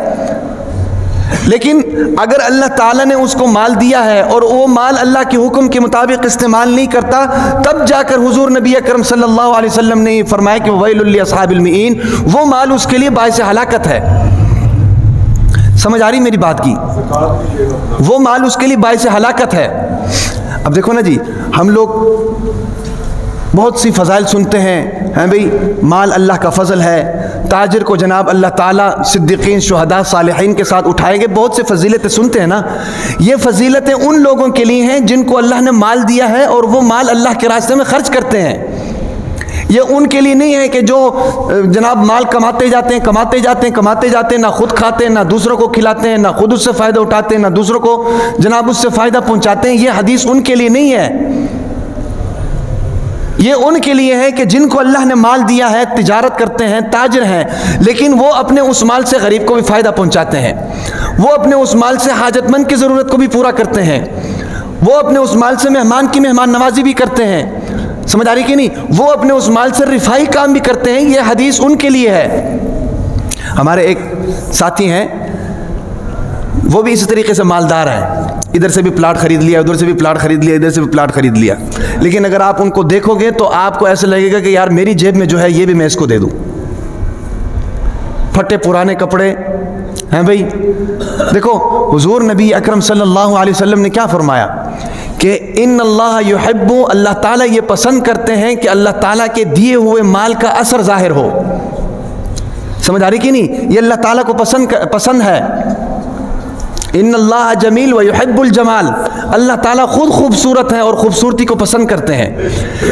لیکن اگر اللہ تعالیٰ نے اس کو مال دیا ہے اور وہ مال اللہ کے حکم کے مطابق استعمال نہیں کرتا، تب جا کر حضور نبی اکرم صلی اللہ علیہ وسلم نے فرمایا کہ وَوَيْلٌ لِّأَصْحَابِ الْمِئِينَ، وہ مال اس کے لیے باعث ہلاکت ہے۔ سمجھ آ رہی میری بات کی؟ وہ مال اس کے لیے باعث ہلاکت ہے۔ اب دیکھو نا جی، ہم لوگ بہت سی فضائل سنتے ہیں بھئی، مال اللہ کا فضل ہے، تاجر کو جناب اللہ تعالیٰ صدیقین، شہداء، صالحین کے ساتھ اٹھائیں گے، بہت سے فضیلتیں سنتے ہیں نا۔ یہ فضیلتیں ان لوگوں کے لیے ہیں جن کو اللہ نے مال دیا ہے اور وہ مال اللہ کے راستے میں خرچ کرتے ہیں۔ یہ ان کے لیے نہیں ہے کہ جو جناب مال کماتے جاتے ہیں، نہ خود کھاتے ہیں، نہ دوسروں کو کھلاتے ہیں، نہ خود اس سے فائدہ اٹھاتے ہیں، نہ دوسروں کو جناب اس سے فائدہ پہنچاتے ہیں۔ یہ حدیث ان کے لیے نہیں ہے۔ یہ ان کے لیے ہے کہ جن کو اللہ نے مال دیا ہے، تجارت کرتے ہیں، تاجر ہیں، لیکن وہ اپنے اس مال سے غریب کو بھی فائدہ پہنچاتے ہیں، وہ اپنے اس مال سے حاجت مند کی ضرورت کو بھی پورا کرتے ہیں، وہ اپنے اس مال سے مہمان کی مہمان نوازی بھی کرتے ہیں۔ سمجھ آ رہی کہ نہیں؟ وہ اپنے اس مال سے رفاہی کام بھی کرتے ہیں۔ یہ حدیث ان کے لیے ہے۔ ہمارے ایک ساتھی ہیں، وہ بھی اسی طریقے سے مالدار ہیں، ادھر سے بھی پلاٹ خرید لیا، ادھر سے بھی پلاٹ خرید لیا، ادھر سے بھی پلاٹ خرید لیا، لیکن اگر آپ ان کو دیکھو گے تو آپ کو ایسا لگے گا کہ یار میری جیب میں جو ہے یہ بھی میں اس کو دے دوں۔ پھٹے پرانے کپڑے ہیں بھئی۔ دیکھو حضور نبی اکرم صلی اللہ علیہ وسلم نے کیا فرمایا کہ ان اللہ یحب، اللہ تعالیٰ یہ پسند کرتے ہیں کہ اللہ تعالیٰ کے دیے ہوئے مال کا اثر ظاہر ہو۔ سمجھ آ رہی کہ نہیں؟ یہ اللہ تعالیٰ کو پسند ہے۔ ان اللہ جمیل و یحب الجمال، اللہ تعالیٰ خود خوبصورت ہے اور خوبصورتی کو پسند کرتے ہیں۔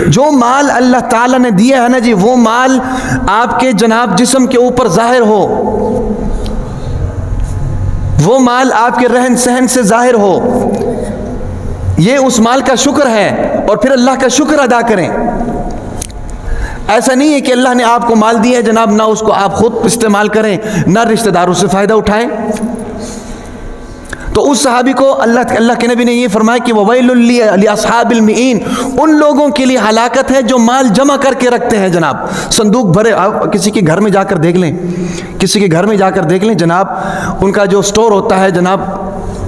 جو مال اللہ تعالیٰ نے دیا ہے نا جی، وہ مال آپ کے جناب جسم کے اوپر ظاہر ہو، وہ مال آپ کے رہن سہن سے ظاہر ہو، یہ اس مال کا شکر ہے، اور پھر اللہ کا شکر ادا کریں۔ ایسا نہیں ہے کہ اللہ نے آپ کو مال دیا ہے جناب، نہ اس کو آپ خود استعمال کریں، نہ رشتہ داروں سے فائدہ اٹھائیں۔ تو اس صحابی کو اللہ کے نبی نے یہ فرمایا کہ وَوَيْلٌ لِّأَصْحَابِ الْمِئِينَ، ان لوگوں کے لیے ہلاکت ہے جو مال جمع کر کے رکھتے ہیں جناب، صندوق بھرے۔ آپ کسی کے گھر میں جا کر دیکھ لیں، کسی کے گھر میں جا کر دیکھ لیں جناب، ان کا جو سٹور ہوتا ہے جناب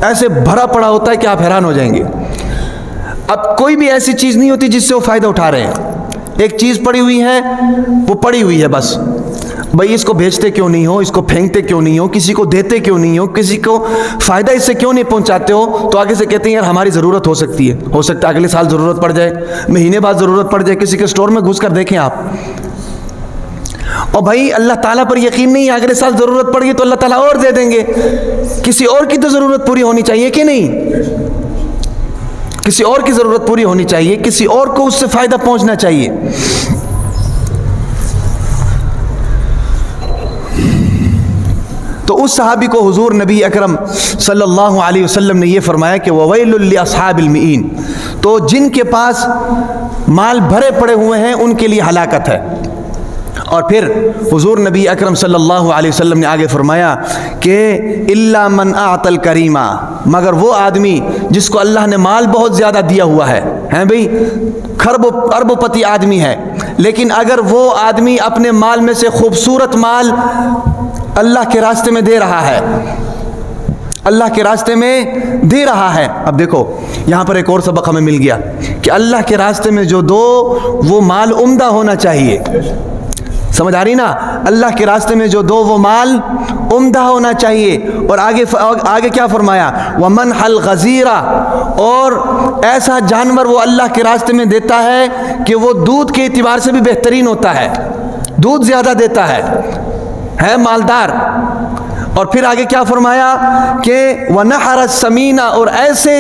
ایسے بھرا پڑا ہوتا ہے کہ آپ حیران ہو جائیں گے۔ اب کوئی بھی ایسی چیز نہیں ہوتی جس سے وہ فائدہ اٹھا رہے ہیں۔ ایک چیز پڑی ہوئی ہے، وہ پڑی ہوئی ہے بس، بھئی اس کو بیچتے کیوں نہیں ہو، اس کو پھینکتے کیوں نہیں ہو، کسی کو دیتے کیوں نہیں ہو، کسی کو فائدہ اس سے کیوں نہیں پہنچاتے ہو؟ تو آگے سے کہتے ہیں یار ہماری ضرورت ہو سکتی ہے، ہو سکتا ہے اگلے سال ضرورت پڑ جائے، مہینے بعد ضرورت پڑ جائے۔ کسی کے سٹور میں گھس کر دیکھیں آپ، اور بھائی اللہ تعالیٰ پر یقین نہیں ہے، اگلے سال ضرورت پڑ گئی تو اللہ تعالیٰ اور دے دیں گے۔ کسی اور کی تو ضرورت پوری ہونی چاہیے کہ نہیں؟ کسی اور کی ضرورت پوری ہونی چاہیے، کسی اور کو اس سے فائدہ پہنچنا چاہیے۔ تو اس صحابی کو حضور نبی اکرم صلی اللہ علیہ وسلم نے یہ فرمایا کہ وَوَيْلٌ لِّأَصْحَابِ الْمِئِينَ، تو جن کے پاس مال بھرے پڑے ہوئے ہیں ان کے لیے ہلاکت ہے۔ اور پھر حضور نبی اکرم صلی اللہ علیہ وسلم نے آگے فرمایا کہ الا من اعطى الکریمہ، مگر وہ آدمی جس کو اللہ نے مال بہت زیادہ دیا ہوا ہے، ہیں بھئی ارب پتی آدمی ہے، لیکن اگر وہ آدمی اپنے مال میں سے خوبصورت مال اللہ کے راستے میں دے رہا ہے، اللہ کے راستے میں دے رہا ہے۔ اب دیکھو یہاں پر ایک اور سبق ہمیں مل گیا کہ اللہ کے راستے میں جو دو وہ مال عمدہ ہونا چاہیے، سمجھ آ رہی نا؟ اللہ کے راستے میں جو دو وہ مال عمدہ ہونا چاہیے۔ اور آگے کیا فرمایا؟ وَمَنْحَ الْغَزِيرَ، اور ایسا جانور وہ اللہ کے راستے میں دیتا ہے کہ وہ دودھ کے اعتبار سے بھی بہترین ہوتا ہے، دودھ زیادہ دیتا ہے مالدار۔ اور پھر آگے کیا فرمایا کہ وَنَحَرَ السَّمِينَ، اور ایسے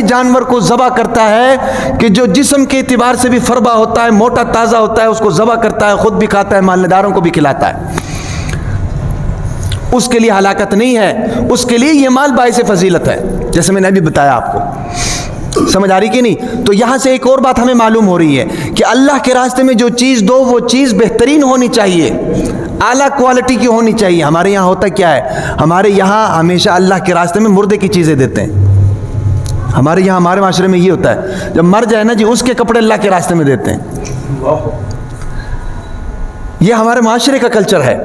جانور کو ذبح کرتا ہے کہ جو جسم کے اعتبار سے بھی فربا ہوتا ہے، موٹا تازہ ہوتا ہے، اس کو ذبح کرتا ہے، خود بھی کھاتا ہے، مالداروں کو بھی کھلاتا ہے۔ اس کے لیے ہلاکت نہیں ہے، اس کے لیے یہ مال باعث فضیلت ہے، جیسے میں نے ابھی بتایا آپ کو۔ سمجھ آ رہی کہ نہیں؟ تو یہاں سے ایک اور بات ہمیں معلوم ہو رہی ہے کہ اللہ کے راستے میں جو چیز دو وہ چیز بہترین ہونی چاہیے، اعلیٰ کوالٹی کی ہونی چاہیے۔ ہمارے یہاں ہوتا کیا ہے؟ ہمارے یہاں ہمیشہ اللہ کے راستے میں مردے کی چیزیں دیتے ہیں۔ ہمارے یہاں ہمارے معاشرے میں یہ ہوتا ہے، جب مر جائے نا جی اس کے کپڑے اللہ کے راستے میں دیتے ہیں۔ یہ ہمارے معاشرے کا کلچر ہے۔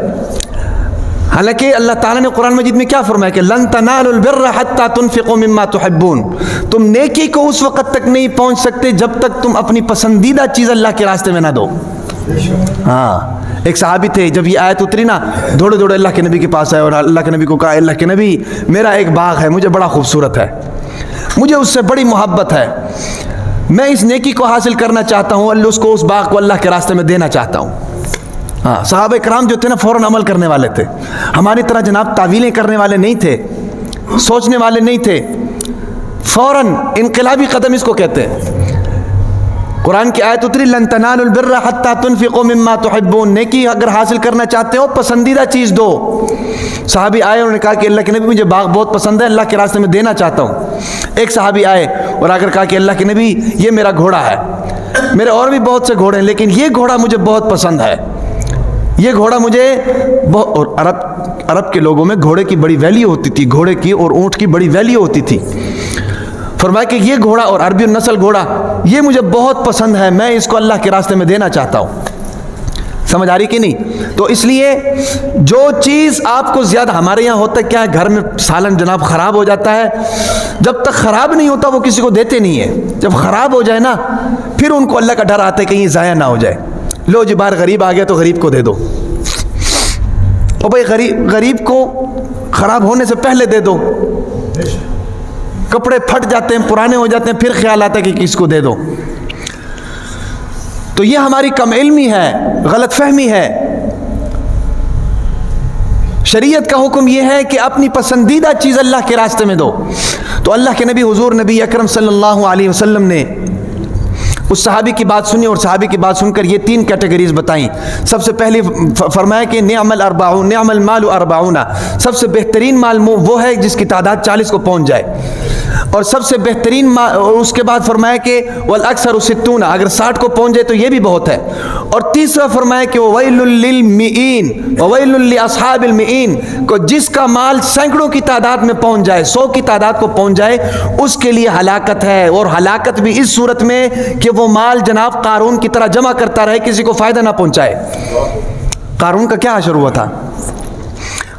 حالانکہ اللہ تعالیٰ نے قرآن مجید میں کیا فرمایا کہ لن تنالوا البر حتى تنفقوا مما تحبون، تم نیکی کو اس وقت تک نہیں پہنچ سکتے جب تک تم اپنی پسندیدہ چیز اللہ کے راستے میں نہ دو۔ ہاں، ایک صحابی تھے، جب یہ آیت اتری نا دوڑے دوڑے اللہ کے نبی کے پاس آئے اور اللہ کے نبی کو کہا اللہ کے نبی میرا ایک باغ ہے، مجھے بڑا خوبصورت ہے، مجھے اس سے بڑی محبت ہے، میں اس نیکی کو حاصل کرنا چاہتا ہوں، اس کو اس باغ کو اللہ کے راستے میں دینا چاہتا ہوں۔ ہاں، صحابہ کرام جو تھے نا فوراً عمل کرنے والے تھے، ہماری طرح جناب تعویلیں کرنے والے نہیں تھے، سوچنے والے نہیں تھے، فوراً انقلابی قدم اس کو کہتے ہیں۔ قرآن کی آیت اتری لن تنالوا البر حتى تنفقوا مما تحبون، نیکی اگر حاصل کرنا چاہتے ہو پسندیدہ چیز دو۔ صحابی آئے، انہوں نے کہا کہ اللہ کے نبی مجھے باغ بہت پسند ہے، اللہ کے راستے میں دینا چاہتا ہوں۔ ایک صحابی آئے اور آ کر کہا کہ اللہ کے نبی یہ میرا گھوڑا ہے، میرے اور بھی بہت سے گھوڑے ہیں لیکن یہ گھوڑا مجھے بہت پسند ہے، یہ گھوڑا مجھے بہت۔ اور عرب کے لوگوں میں گھوڑے کی بڑی ویلیو ہوتی تھی، گھوڑے کی اور اونٹ کی بڑی ویلیو ہوتی تھی۔ فرمایا کہ یہ گھوڑا اور عربی النسل گھوڑا یہ مجھے بہت پسند ہے، میں اس کو اللہ کے راستے میں دینا چاہتا ہوں۔ سمجھ آ رہی کہ نہیں؟ تو اس لیے جو چیز آپ کو زیادہ، ہمارے یہاں ہوتا ہے کیا ہے، گھر میں سالن جناب خراب ہو جاتا ہے، جب تک خراب نہیں ہوتا وہ کسی کو دیتے نہیں ہے، جب خراب ہو جائے نا پھر ان کو اللہ کا ڈر آتا ہے کہیں ضائع نہ ہو جائے، لو جی باہر غریب آ گیا تو غریب کو دے دو، اور بھائی غریب کو خراب ہونے سے پہلے دے دو، کپڑے پھٹ جاتے ہیں، پرانے ہو جاتے ہیں، پھر خیال آتا ہے کہ کس کو دے دو۔ تو یہ ہماری کم علمی ہے، غلط فہمی ہے۔ شریعت کا حکم یہ ہے کہ اپنی پسندیدہ چیز اللہ کے راستے میں دو۔ تو اللہ کے نبی حضور نبی اکرم صلی اللہ علیہ وسلم نے اس صحابی کی بات سنی اور صحابی کی بات سن کر یہ تین کیٹیگریز بتائیں۔ سب سے پہلی فرمایا کہ نعم الاربعون، نعم المال اربعون، سب سے بہترین مال وہ ہے جس کی تعداد 40 کو پہنچ جائے، اور سب سے بہترین مال، اور اس کے بعد فرمایا کہ والاکثر 60، اگر 60 کو پہنچ جائے تو یہ بھی بہت ہے، اور تیسرا فرمایا کہ وویل للمئین وویل لاصحاب المئین، کو جس کا مال سینکڑوں کی تعداد میں پہنچ جائے، 100 کی تعداد کو پہنچ جائے، اس کے لیے ہلاکت ہے، اور ہلاکت بھی اس صورت میں کہ وہ مال جناب قارون کی طرح جمع کرتا رہے، کسی کو فائدہ نہ پہنچائے۔ قارون کا کیا حشر ہوا تھا؟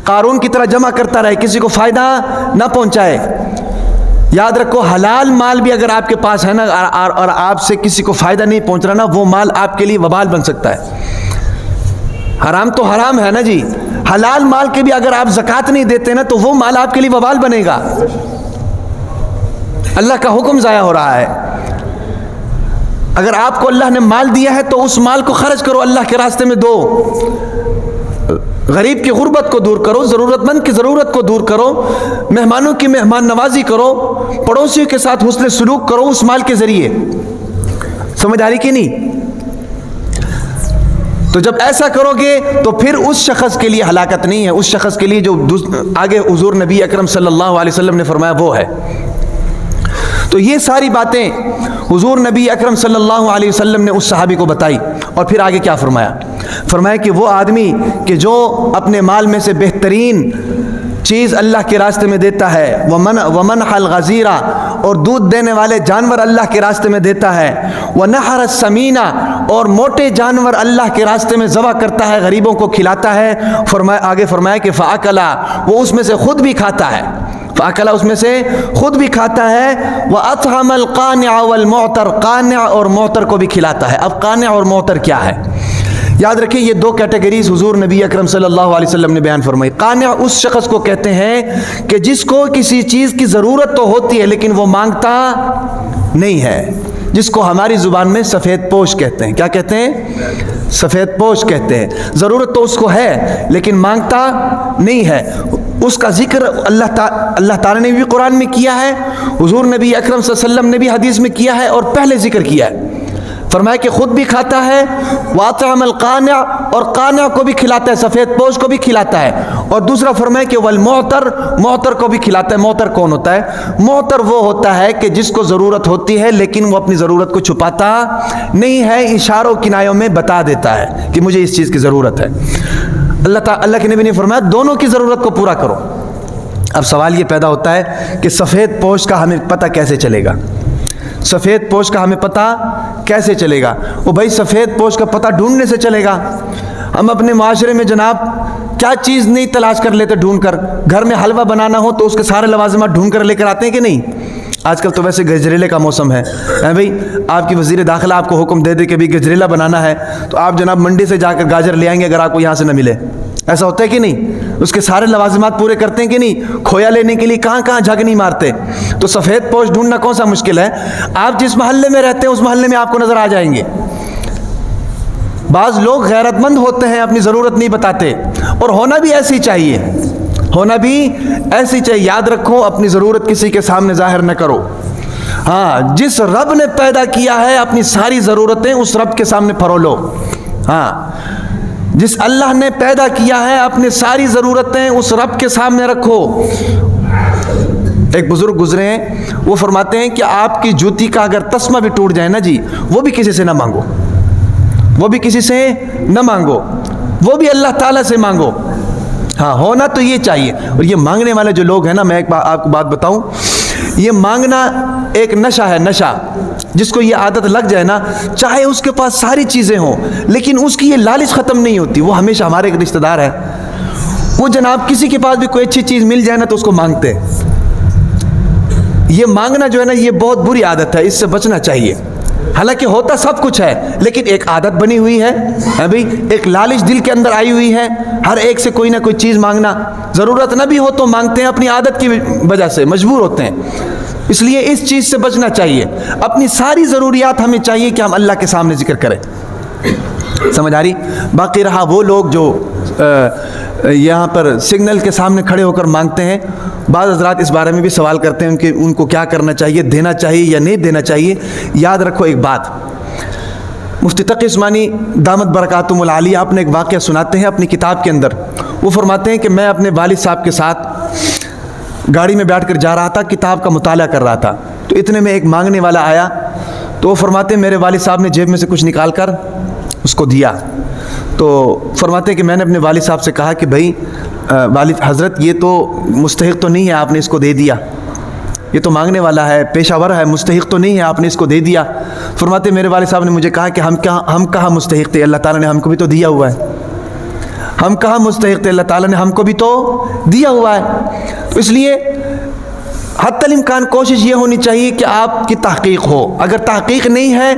قارون کی طرح جمع کرتا رہے، کسی کو فائدہ نہ پہنچائے۔ یاد رکھو حلال مال بھی اگر آپ کے پاس ہے نا اور آپ سے کسی کو فائدہ نہیں پہنچ رہا نا، وہ مال آپ کے لیے وبال بن سکتا ہے۔ حرام تو حرام ہے نا جی، حلال مال کے بھی اگر آپ زکوٰۃ نہیں دیتے نا تو وہ مال آپ کے لیے وبال بنے گا، اللہ کا حکم ضائع ہو رہا ہے۔ اگر آپ کو اللہ نے مال دیا ہے تو اس مال کو خرچ کرو، اللہ کے راستے میں دو، غریب کی غربت کو دور کرو، ضرورت مند کی ضرورت کو دور کرو، مہمانوں کی مہمان نوازی کرو، پڑوسیوں کے ساتھ حسن سلوک کرو اس مال کے ذریعے۔ سمجھ آ رہی کہ نہیں؟ تو جب ایسا کرو گے تو پھر اس شخص کے لیے ہلاکت نہیں ہے، اس شخص کے لیے جو آگے حضور نبی اکرم صلی اللہ علیہ وسلم نے فرمایا وہ ہے۔ تو یہ ساری باتیں حضور نبی اکرم صلی اللہ علیہ وسلم نے اس صحابی کو بتائی، اور پھر آگے کیا فرمایا؟ فرمایا کہ وہ آدمی کہ جو اپنے مال میں سے بہترین چیز اللہ کے راستے میں دیتا ہے، ومن الغزیرہ، اور دودھ دینے والے جانور اللہ کے راستے میں دیتا ہے، ونحر السمینہ، اور موٹے جانور اللہ کے راستے میں ذبح کرتا ہے، غریبوں کو کھلاتا ہے، آگے فرمایا کہ فاکلا، وہ اس میں سے خود بھی کھاتا ہے، فاکلا اس میں سے خود بھی کھاتا ہے، واطعم القانع والمعتر، قانع اور معتر کو بھی کھلاتا ہے۔ اب قانع اور معتر کیا ہے؟ یاد رکھیں یہ دو کیٹیگریز حضور نبی اکرم صلی اللہ علیہ وسلم نے بیان فرمائی۔ قانع اس شخص کو کہتے ہیں کہ جس کو کسی چیز کی ضرورت تو ہوتی ہے لیکن وہ مانگتا نہیں ہے، جس کو ہماری زبان میں سفید پوش کہتے ہیں۔ کیا کہتے ہیں؟ سفید پوش کہتے ہیں۔ ضرورت تو اس کو ہے لیکن مانگتا نہیں ہے۔ اس کا ذکر اللہ تعالیٰ نے بھی قرآن میں کیا ہے، حضور نبی اکرم صلی اللہ علیہ وسلم نے بھی حدیث میں کیا ہے، اور پہلے ذکر کیا ہے۔ فرمایا کہ خود بھی کھاتا ہے، واطعم القانع، اور قانع کو بھی کھلاتا ہے، سفید پوش کو بھی کھلاتا ہے، اور دوسرا فرمایا کہ والمعتر، معتر کو بھی کھلاتا ہے۔ معتر کون ہوتا ہے؟ معتر وہ ہوتا ہے کہ جس کو ضرورت ہوتی ہے لیکن وہ اپنی ضرورت کو چھپاتا نہیں ہے، اشاروں کنایوں میں بتا دیتا ہے کہ مجھے اس چیز کی ضرورت ہے۔ اللہ کے نبی نے فرمایا دونوں کی ضرورت کو پورا کرو۔ اب سوال یہ پیدا ہوتا ہے کہ سفید پوش کا ہمیں پتہ کیسے چلے گا؟ سفید پوش کا ہمیں پتہ کیسے چلے گا؟ وہ بھائی سفید پوش کا پتہ ڈھونڈنے سے چلے گا۔ ہم اپنے معاشرے میں جناب کیا چیز نہیں تلاش کر لیتے ڈھونڈ کر؟ گھر میں حلوہ بنانا ہو تو اس کے سارے لوازمات ڈھونڈ کر لے کر آتے ہیں کہ نہیں؟ آج کل تو ویسے گجریلے کا موسم ہے بھائی، آپ کی وزیر داخلہ آپ کو حکم دے دے کہ بھی گجریلا بنانا ہے تو آپ جناب منڈی سے جا کر گاجر لے آئیں گے اگر آپ کو یہاں سے نہ ملے۔ ایسا ہوتا ہے کہ نہیں؟ اس کے سارے لوازمات پورے کرتے ہیں کہ نہیں؟ کھویا لینے کے لیے کہاں کہاں جھگ نہیں مارتے۔ تو سفید پوش ڈھونڈنا کون سا مشکل ہے؟ آپ جس محلے میں رہتے ہیں اس محلے میں آپ کو نظر آ جائیں گے۔ بعض لوگ غیرت مند ہوتے ہیں، اپنی ضرورت نہیں بتاتے، اور ہونا بھی ایسی چاہیے، ہونا بھی ایسی چاہیے۔ یاد رکھو اپنی ضرورت کسی کے سامنے ظاہر نہ کرو۔ ہاں، جس رب نے پیدا کیا ہے اپنی ساری ضرورتیں اس رب کے سامنے پھرولو۔ ہاں، جس اللہ نے پیدا کیا ہے اپنی ساری ضرورتیں اس رب کے سامنے رکھو۔ ایک بزرگ گزرے ہیں، وہ فرماتے ہیں کہ آپ کی جوتی کا اگر تسمہ بھی ٹوٹ جائے نا جی، وہ بھی کسی سے نہ مانگو، وہ بھی کسی سے نہ مانگو، وہ بھی اللہ تعالیٰ سے مانگو۔ ہاں، ہونا تو یہ چاہیے۔ اور یہ مانگنے والے جو لوگ ہیں نا، میں ایک آپ کو بات بتاؤں، یہ مانگنا ایک نشہ ہے، نشہ۔ جس کو یہ عادت لگ جائے نا، چاہے اس کے پاس ساری چیزیں ہوں لیکن اس کی یہ لالچ ختم نہیں ہوتی۔ وہ ہمیشہ ہمارے ایک رشتہ دار ہے، وہ جناب کسی کے پاس بھی کوئی اچھی چیز مل جائے نا تو اس کو مانگتے ہیں۔ یہ مانگنا جو ہے نا، یہ بہت بری عادت ہے، اس سے بچنا چاہیے۔ حالانکہ ہوتا سب کچھ ہے لیکن ایک عادت بنی ہوئی ہے بھائی، ایک لالچ دل کے اندر آئی ہوئی ہے، ہر ایک سے کوئی نہ کوئی چیز مانگنا۔ ضرورت نہ بھی ہو تو مانگتے ہیں، اپنی عادت کی وجہ سے مجبور ہوتے ہیں۔ اس لیے اس چیز سے بچنا چاہیے۔ اپنی ساری ضروریات ہمیں چاہیے کہ ہم اللہ کے سامنے ذکر کریں۔ سمجھ آ رہی؟ باقی رہا وہ لوگ جو یہاں پر سگنل کے سامنے کھڑے ہو کر مانگتے ہیں، بعض حضرات اس بارے میں بھی سوال کرتے ہیں کہ ان کو کیا کرنا چاہیے، دینا چاہیے یا نہیں دینا چاہیے۔ یاد رکھو ایک بات، مفتی تقی عثمانی دامت برکاتہم العالیہ اپنے ایک واقعہ سناتے ہیں اپنی کتاب کے اندر۔ وہ فرماتے ہیں کہ میں اپنے والد صاحب کے ساتھ گاڑی میں بیٹھ کر جا رہا تھا، کتاب کا مطالعہ کر رہا تھا، تو اتنے میں ایک مانگنے والا آیا، تو وہ فرماتے ہیں میرے والد صاحب نے جیب میں سے کچھ نکال کر اس کو دیا۔ تو فرماتے ہیں کہ میں نے اپنے والد صاحب سے کہا کہ بھائی والد حضرت، یہ تو مستحق تو نہیں ہے، آپ نے اس کو دے دیا، یہ تو مانگنے والا ہے، پیشہ ور ہے، مستحق تو نہیں ہے، آپ نے اس کو دے دیا۔ فرماتے ہیں میرے والد صاحب نے مجھے کہا کہ ہم کہاں مستحق تھے، اللہ تعالیٰ نے ہم کو بھی تو دیا ہوا ہے، ہم کہاں مستحق تھے، اللہ تعالیٰ نے ہم کو بھی تو دیا ہوا ہے۔ اس لیے حتی الامکان کوشش یہ ہونی چاہیے کہ آپ کی تحقیق ہو۔ اگر تحقیق نہیں ہے،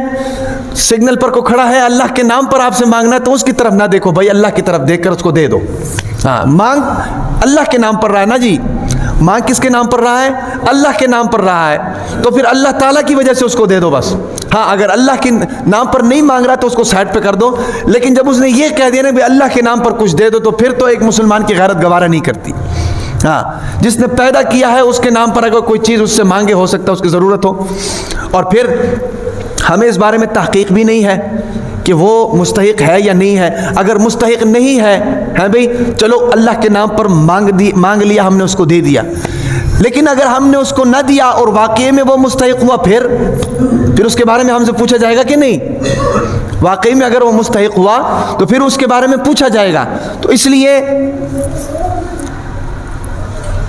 سگنل پر کو کھڑا ہے، اللہ کے نام پر آپ سے مانگنا ہے تو اس کی طرف نہ دیکھو بھائی، اللہ کی طرف دیکھ کر اس کو دے دو۔ ہاں، مانگ اللہ کے نام پر رہا ہے نا جی، مانگ کس کے نام پر رہا ہے؟ اللہ کے نام پر رہا ہے، تو پھر اللہ تعالیٰ کی وجہ سے اس کو دے دو بس۔ ہاں، اگر اللہ کے نام پر نہیں مانگ رہا تو اس کو سائڈ پہ کر دو، لیکن جب اس نے یہ کہہ دیا نا کہ اللہ کے نام پر کچھ دے دو، تو پھر تو ایک مسلمان کی غیرت گوارا نہیں کرتی۔ ہاں، جس نے پیدا کیا ہے اس کے نام پر اگر کوئی چیز اس سے مانگے، ہو سکتا ہے اس کی ضرورت ہو، اور پھر ہمیں اس بارے میں تحقیق بھی نہیں ہے کہ وہ مستحق ہے یا نہیں ہے۔ اگر مستحق نہیں ہے بھائی، چلو اللہ کے نام پر مانگ لیا ہم نے، اس کو دے دیا، لیکن اگر ہم نے اس کو نہ دیا اور واقعے میں وہ مستحق ہوا، پھر اس کے بارے میں ہم سے پوچھا جائے گا کہ نہیں؟ واقعی میں اگر وہ مستحق ہوا تو پھر اس کے بارے میں پوچھا جائے گا۔ تو اس لیے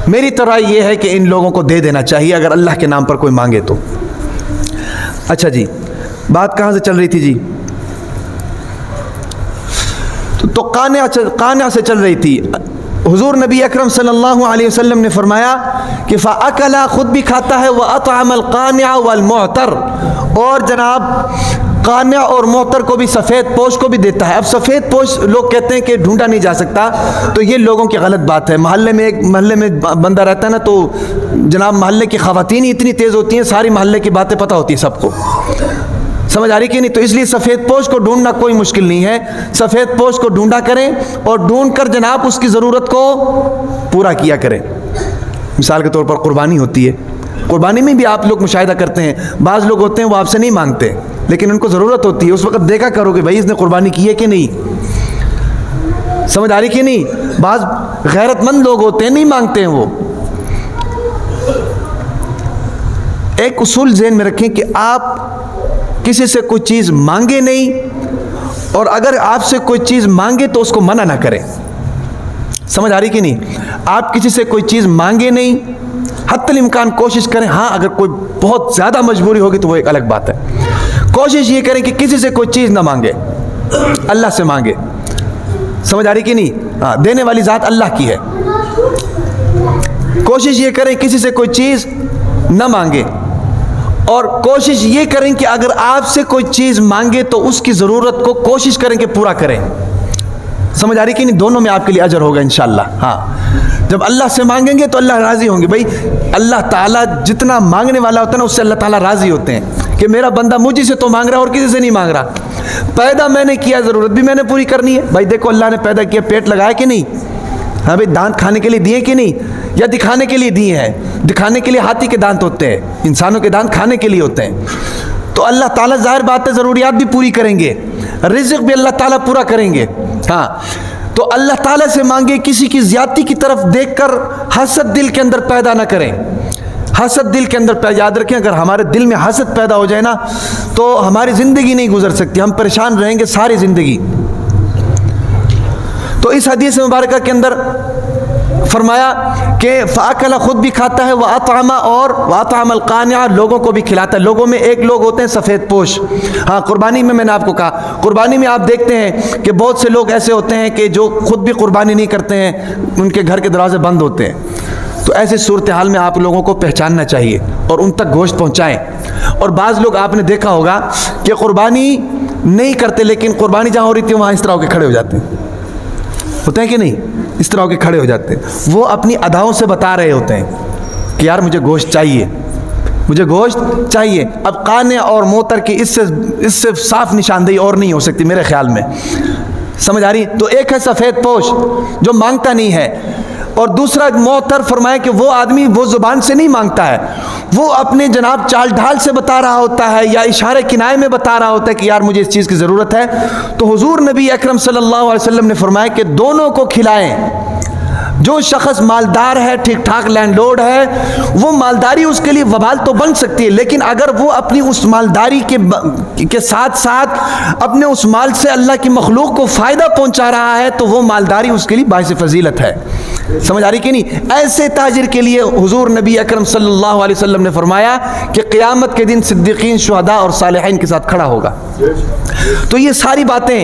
میری تو رائے یہ ہے کہ ان لوگوں کو دے دینا چاہیے اگر اللہ کے نام پر کوئی مانگے تو۔ اچھا جی، بات کہاں سے چل رہی تھی جی؟ تو قانع سے چل رہی تھی۔ حضور نبی اکرم صلی اللہ علیہ وسلم نے فرمایا کہ فَأَكَلَ، خود بھی کھاتا ہے، وَأَطْعَمَ الْقَانِعَ وَالْمُعْتَرَ، اور جناب قانع اور معتر کو بھی، سفید پوش کو بھی دیتا ہے۔ اب سفید پوش لوگ کہتے ہیں کہ ڈھونڈا نہیں جا سکتا، تو یہ لوگوں کی غلط بات ہے۔ ایک محلے میں بندہ رہتا ہے نا، تو جناب محلے کی خواتین ہی اتنی تیز ہوتی ہیں، ساری محلے کی باتیں پتہ ہوتی ہیں سب کو، سمجھ آ رہی کہ نہیں؟ تو اس لیے سفید پوش کو ڈھونڈنا کوئی مشکل نہیں ہے، سفید پوش کو ڈھونڈا کریں اور ڈھونڈ کر جناب اس کی ضرورت کو پورا کیا کریں۔ مثال کے طور پر قربانی ہوتی ہے، قربانی میں بھی آپ لوگ مشاہدہ کرتے ہیں، بعض لوگ ہوتے ہیں وہ آپ سے نہیں مانگتے لیکن ان کو ضرورت ہوتی ہے، اس وقت دیکھا کرو کہ بھائی اس نے قربانی کی ہے کہ نہیں، سمجھ آ رہی کہ نہیں؟ بعض غیرت مند لوگ ہوتے ہیں نہیں مانگتے ہیں وہ۔ ایک اصول ذہن میں رکھیں کہ آپ کسی سے کوئی چیز مانگے نہیں، اور اگر آپ سے کوئی چیز مانگے تو اس کو منع نہ کریں، سمجھ آ رہی کہ نہیں؟ آپ کسی سے کوئی چیز مانگے نہیں، حتی الامکان کوشش کریں، ہاں اگر کوئی بہت زیادہ مجبوری ہوگی تو وہ ایک الگ بات ہے، کوشش یہ کریں کہ کسی سے کوئی چیز نہ مانگے، اللہ سے مانگے، سمجھ آ رہی کہ نہیں؟ ہاں، دینے والی ذات اللہ کی ہے۔ کوشش یہ کریں کسی سے کوئی چیز نہ مانگے، اور کوشش یہ کریں کہ اگر آپ سے کوئی چیز مانگے تو اس کی ضرورت کو کوشش کریں کہ پورا کریں، سمجھ آ رہی کہ نہیں؟ دونوں میں آپ کے لیے اجر ہوگا انشاءاللہ۔ ہاں، جب اللہ سے مانگیں گے تو اللہ راضی ہوں گے۔ بھائی اللہ تعالیٰ جتنا مانگنے والا ہوتا ہے نا، اس سے اللہ تعالیٰ راضی ہوتے ہیں کہ میرا بندہ مجھے سے تو مانگ رہا ہے اور کسی سے نہیں مانگ رہا۔ پیدا میں نے کیا، ضرورت بھی میں نے پوری کرنی ہے۔ بھائی دیکھو اللہ نے پیدا کیا، پیٹ لگایا کہ نہیں؟ ہاں بھائی، دانت کھانے کے لیے دیے کہ نہیں؟ یا دکھانے کے لیے دیے ہیں؟ دکھانے کے لیے ہاتھی کے دانت ہوتے ہیں، انسانوں کے دانت کھانے کے لیے ہوتے ہیں۔ تو اللہ تعالیٰ ظاہر بات ہے ضروریات بھی پوری کریں گے، رزق بھی اللہ تعالیٰ پورا کریں گے۔ ہاں، تو اللہ تعالیٰ سے مانگے، کسی کی زیادتی کی طرف دیکھ کر حسد دل کے اندر پیدا نہ کریں۔ حسد دل کے اندر یاد رکھیں، اگر ہمارے دل میں حسد پیدا ہو جائے نا تو ہماری زندگی نہیں گزر سکتی، ہم پریشان رہیں گے ساری زندگی۔ تو اس حدیث مبارکہ کے اندر فرمایا کہ فَأَكَلَ، خود بھی کھاتا ہے، وَأَطْعَمَ، اور وَأَطْعَمَ الْقَانِعَ، لوگوں کو بھی کھلاتا ہے۔ لوگوں میں ایک لوگ ہوتے ہیں سفید پوش۔ ہاں، قربانی میں نے آپ کو کہا، قربانی میں آپ دیکھتے ہیں کہ بہت سے لوگ ایسے ہوتے ہیں کہ جو خود بھی قربانی نہیں کرتے ہیں، ان کے گھر کے دروازے بند ہوتے ہیں۔ تو ایسے صورتحال میں آپ لوگوں کو پہچاننا چاہیے اور ان تک گوشت پہنچائیں۔ اور بعض لوگ آپ نے دیکھا ہوگا کہ قربانی نہیں کرتے لیکن قربانی جہاں ہو رہی تھی وہاں اس طرح ہو کے کھڑے ہو جاتے ہیں، ہوتے ہیں کہ نہیں؟ اس طرح ہو کے کھڑے ہو جاتے ہیں۔ وہ اپنی اداؤں سے بتا رہے ہوتے ہیں کہ یار مجھے گوشت چاہیے، مجھے گوشت چاہیے۔ اب قانع اور معتر کی اس سے صاف نشاندہی اور نہیں ہو سکتی میرے خیال میں، سمجھ آ رہی؟ تو ایک ہے سفید پوش جو مانگتا نہیں ہے، اور دوسرا معتر، فرمایا کہ وہ آدمی وہ زبان سے نہیں مانگتا ہے، وہ اپنے جناب چال ڈھال سے بتا رہا ہوتا ہے یا اشارے کنائے میں بتا رہا ہوتا ہے کہ یار مجھے اس چیز کی ضرورت ہے۔ تو حضور نبی اکرم صلی اللہ علیہ وسلم نے فرمایا کہ دونوں کو کھلائیں۔ جو شخص مالدار ہے، ٹھیک ٹھاک لینڈ لورڈ ہے، وہ مالداری اس کے لیے وبال تو بن سکتی ہے، لیکن اگر وہ اپنی اس مالداری کے ساتھ ساتھ اپنے اس مال سے اللہ کی مخلوق کو فائدہ پہنچا رہا ہے تو وہ مالداری اس کے لیے باعث فضیلت ہے، سمجھ آ رہی کہ نہیں؟ ایسے تاجر کے لیے حضور نبی اکرم صلی اللہ علیہ وسلم نے فرمایا کہ قیامت کے دن صدیقین، شہداء اور صالحین کے ساتھ کھڑا ہوگا۔ تو یہ ساری باتیں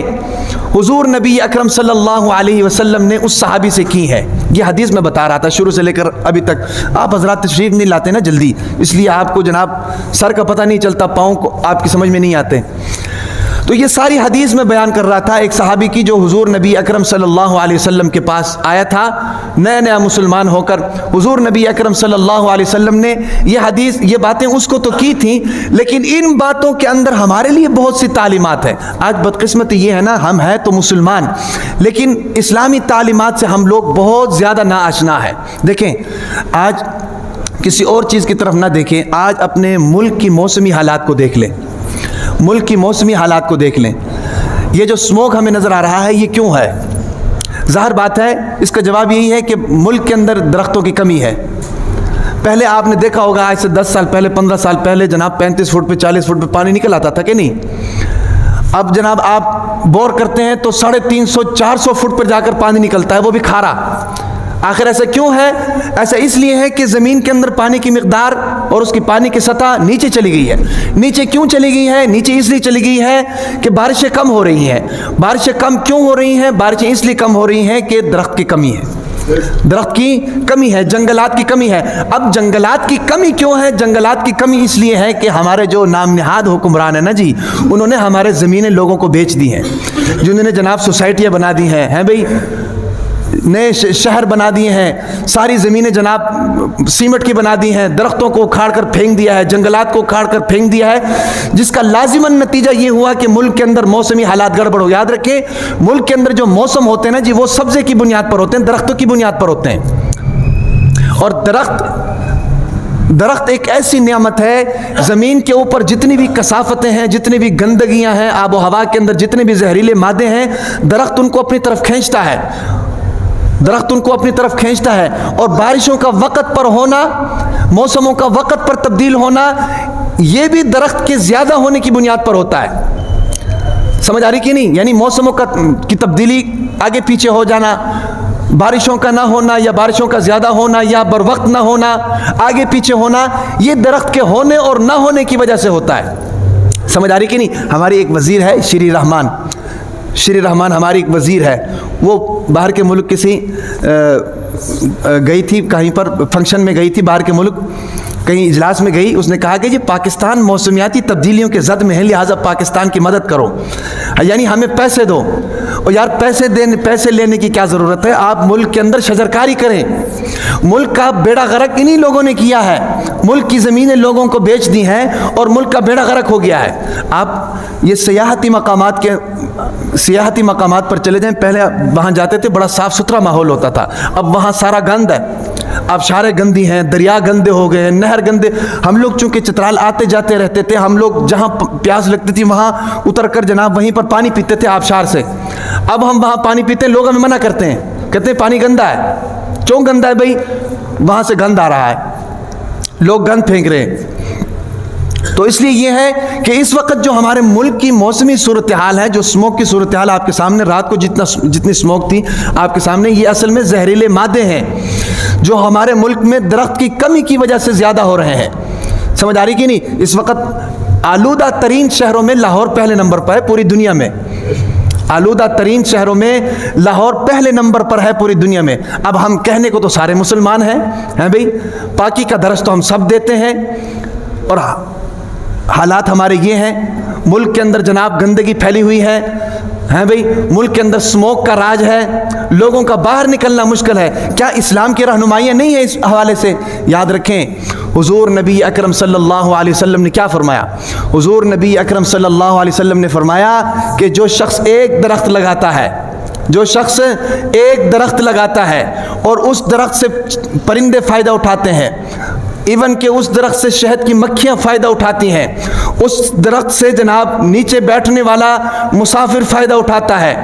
حضور نبی اکرم صلی اللہ علیہ وسلم نے اس صحابی سے کی ہیں۔ یہ حدیث میں بتا رہا تھا شروع سے لے کر ابھی تک۔ آپ حضرات تشریف نہیں لاتے نا جلدی، اس لیے آپ کو جناب سر کا پتہ نہیں چلتا، پاؤں کو آپ کی سمجھ میں نہیں آتے۔ تو یہ ساری حدیث میں بیان کر رہا تھا ایک صحابی کی جو حضور نبی اکرم صلی اللہ علیہ وسلم کے پاس آیا تھا نیا مسلمان ہو کر۔ حضور نبی اکرم صلی اللہ علیہ وسلم نے یہ باتیں اس کو تو کی تھیں، لیکن ان باتوں کے اندر ہمارے لیے بہت سی تعلیمات ہیں۔ آج بدقسمتی یہ ہے نا، ہم ہیں تو مسلمان لیکن اسلامی تعلیمات سے ہم لوگ بہت زیادہ ناآشنا ہیں۔ دیکھیں، آج کسی اور چیز کی طرف نہ دیکھیں، آج اپنے ملک کی موسمی حالات کو دیکھ لیں، ملک کی موسمی حالات کو دیکھ لیں۔ یہ جو سموگ ہمیں نظر آ رہا ہے یہ کیوں ہے؟ ظاہر بات ہے اس کا جواب یہی ہے کہ ملک کے اندر درختوں کی کمی ہے، پہلے آپ نے دیکھا ہوگا آج سے 10 سال پہلے 15 سال پہلے جناب 35 فٹ پہ 40 فٹ پہ پانی نکل آتا تھا کہ نہیں؟ اب جناب آپ بور کرتے ہیں تو 350 400 فٹ پر جا کر پانی نکلتا ہے، وہ بھی کھارا۔ آخر ایسا کیوں ہے؟ ایسا اس لیے ہے کہ زمین کے اندر پانی کی مقدار اور اس کی پانی کی سطح نیچے چلی گئی ہے۔ نیچے کیوں چلی گئی ہے؟ نیچے اس لیے چلی گئی ہے کہ بارشیں کم ہو رہی ہیں۔ بارشیں کم کیوں ہو رہی ہیں؟ بارشیں اس لیے کم ہو رہی ہیں کہ درخت کی کمی ہے، درخت کی کمی ہے، جنگلات کی کمی ہے۔ اب جنگلات کی کمی کیوں ہے؟ جنگلات کی کمی اس لیے ہے کہ ہمارے جو نام نہاد حکمران ہیں نا جی، انہوں نے ہمارے زمینیں لوگوں کو بیچ دی ہیں، جنہوں نے جناب سوسائٹیاں بنا دی ہیں بھئی، نئے شہر بنا دیے ہیں، ساری زمینیں جناب سیمنٹ کی بنا دی ہیں، درختوں کو اکھاڑ کر پھینک دیا ہے، جنگلات کو اکھاڑ کر پھینک دیا ہے، جس کا لازماً نتیجہ یہ ہوا کہ ملک کے اندر موسمی حالات گڑبڑ ہو۔ یاد رکھیں، ملک کے اندر جو موسم ہوتے ہیں نا جی، وہ سبزے کی بنیاد پر ہوتے ہیں، درختوں کی بنیاد پر ہوتے ہیں۔ اور درخت ایک ایسی نعمت ہے، زمین کے اوپر جتنی بھی کثافتیں ہیں، جتنی بھی گندگیاں ہیں، آب و ہوا کے اندر جتنے بھی زہریلے مادے ہیں، درخت ان کو اپنی طرف کھینچتا ہے، درخت ان کو اپنی طرف کھینچتا ہے۔ اور بارشوں کا وقت پر ہونا، موسموں کا وقت پر تبدیل ہونا، یہ بھی درخت کے زیادہ ہونے کی بنیاد پر ہوتا ہے۔ سمجھ آ رہی کہ نہیں؟ یعنی موسموں کی تبدیلی، آگے پیچھے ہو جانا، بارشوں کا نہ ہونا یا بارشوں کا زیادہ ہونا یا بر وقت نہ ہونا، آگے پیچھے ہونا، یہ درخت کے ہونے اور نہ ہونے کی وجہ سے ہوتا ہے۔ سمجھ آ رہی کہ نہیں؟ ہماری ایک وزیر ہے شری رحمان ہماری ایک وزیر ہے، وہ باہر کے ملک کسی گئی تھی، کہیں پر فنکشن میں گئی تھی، باہر کے ملک کہیں اجلاس میں گئی، اس نے کہا کہ جی پاکستان موسمیاتی تبدیلیوں کے زد میں ہے، لہٰذا پاکستان کی مدد کرو، یعنی ہمیں پیسے دو۔ اور یار پیسے لینے کی کیا ضرورت ہے؟ آپ ملک کے اندر شجرکاری کریں۔ ملک کا بیڑا غرق انہی لوگوں نے کیا ہے، ملک کی زمینیں لوگوں کو بیچ دی ہیں اور ملک کا بیڑا غرق ہو گیا ہے۔ آپ یہ سیاحتی مقامات پر چلے جائیں، پہلے وہاں جاتے تھے بڑا صاف ستھرا ماحول ہوتا تھا، اب وہاں سارا گند ہے، آبشاریں گندی ہیں، دریا گندے ہو گئے ہیں، نہر گندے۔ ہم لوگ چونکہ چترال آتے جاتے رہتے تھے، ہم لوگ جہاں پیاس لگتی تھی وہاں اتر کر جناب وہیں پر پانی پیتے تھے آبشار سے۔ اب ہم وہاں پانی پیتے ہیں، لوگ ہمیں منع کرتے ہیں، کہتے ہیں پانی گندا ہے۔ کیوں گندا ہے بھائی؟ وہاں سے گند آ رہا ہے، لوگ گند پھینک رہے ہیں۔ تو اس لیے یہ ہے کہ اس وقت جو ہمارے ملک کی موسمی صورتحال ہے، جو اسموک کی صورتحال آپ کے سامنے، رات کو جتنی اسموک تھی آپ کے سامنے، یہ اصل میں زہریلے مادے ہیں جو ہمارے ملک میں درخت کی کمی کی وجہ سے زیادہ ہو رہے ہیں۔ سمجھ آ رہی کہ نہیں؟ اس وقت آلودہ ترین شہروں میں لاہور پہلے نمبر پر ہے پوری دنیا میں، آلودہ ترین شہروں میں لاہور پہلے نمبر پر ہے پوری دنیا میں۔ اب ہم کہنے کو تو سارے مسلمان ہیں بھئی، پاکی کا درس تو ہم سب دیتے ہیں، اور حالات ہمارے یہ ہیں، ملک کے اندر جناب گندگی پھیلی ہوئی ہے بھئی، ملک کے اندر سموک کا راج ہے، لوگوں کا باہر نکلنا مشکل ہے۔ کیا اسلام کی رہنمائیاں نہیں ہیں اس حوالے سے؟ یاد رکھیں، حضور نبی اکرم صلی اللہ علیہ وسلم نے کیا فرمایا؟ حضور نبی اکرم صلی اللہ علیہ وسلم نے فرمایا کہ جو شخص ایک درخت لگاتا ہے اور اس درخت سے پرندے فائدہ اٹھاتے ہیں، ایون کہ اس درخت سے شہد کی مکھیاں فائدہ اٹھاتی ہیں، اس درخت سے جناب نیچے بیٹھنے والا مسافر فائدہ اٹھاتا ہے،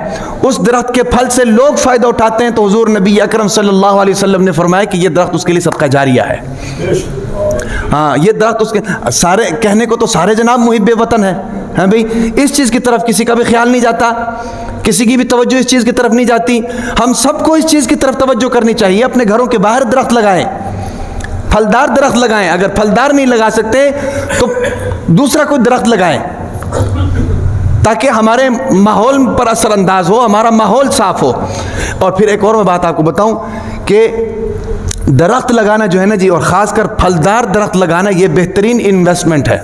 اس درخت کے پھل سے لوگ فائدہ اٹھاتے ہیں، تو حضور نبی اکرم صلی اللہ علیہ وسلم نے فرمایا کہ یہ درخت اس کے لیے صدقہ جاریہ ہے۔ ہاں، یہ درخت اس کے سارے، کہنے کو تو سارے جناب محب وطن ہیں بھئی، اس چیز کی طرف کسی کا بھی خیال نہیں جاتا، کسی کی بھی توجہ اس چیز کی طرف نہیں جاتی۔ ہم سب کو اس چیز کی طرف توجہ کرنی چاہیے، اپنے گھروں کے باہر درخت لگائیں، پھلدار درخت لگائیں، اگر پھلدار نہیں لگا سکتے تو دوسرا کوئی درخت لگائیں، تاکہ ہمارے ماحول پر اثر انداز ہو، ہمارا ماحول صاف ہو۔ اور پھر ایک اور میں بات آپ کو بتاؤں کہ درخت لگانا جو ہے نا جی، اور خاص کر پھلدار درخت لگانا، یہ بہترین انویسٹمنٹ ہے۔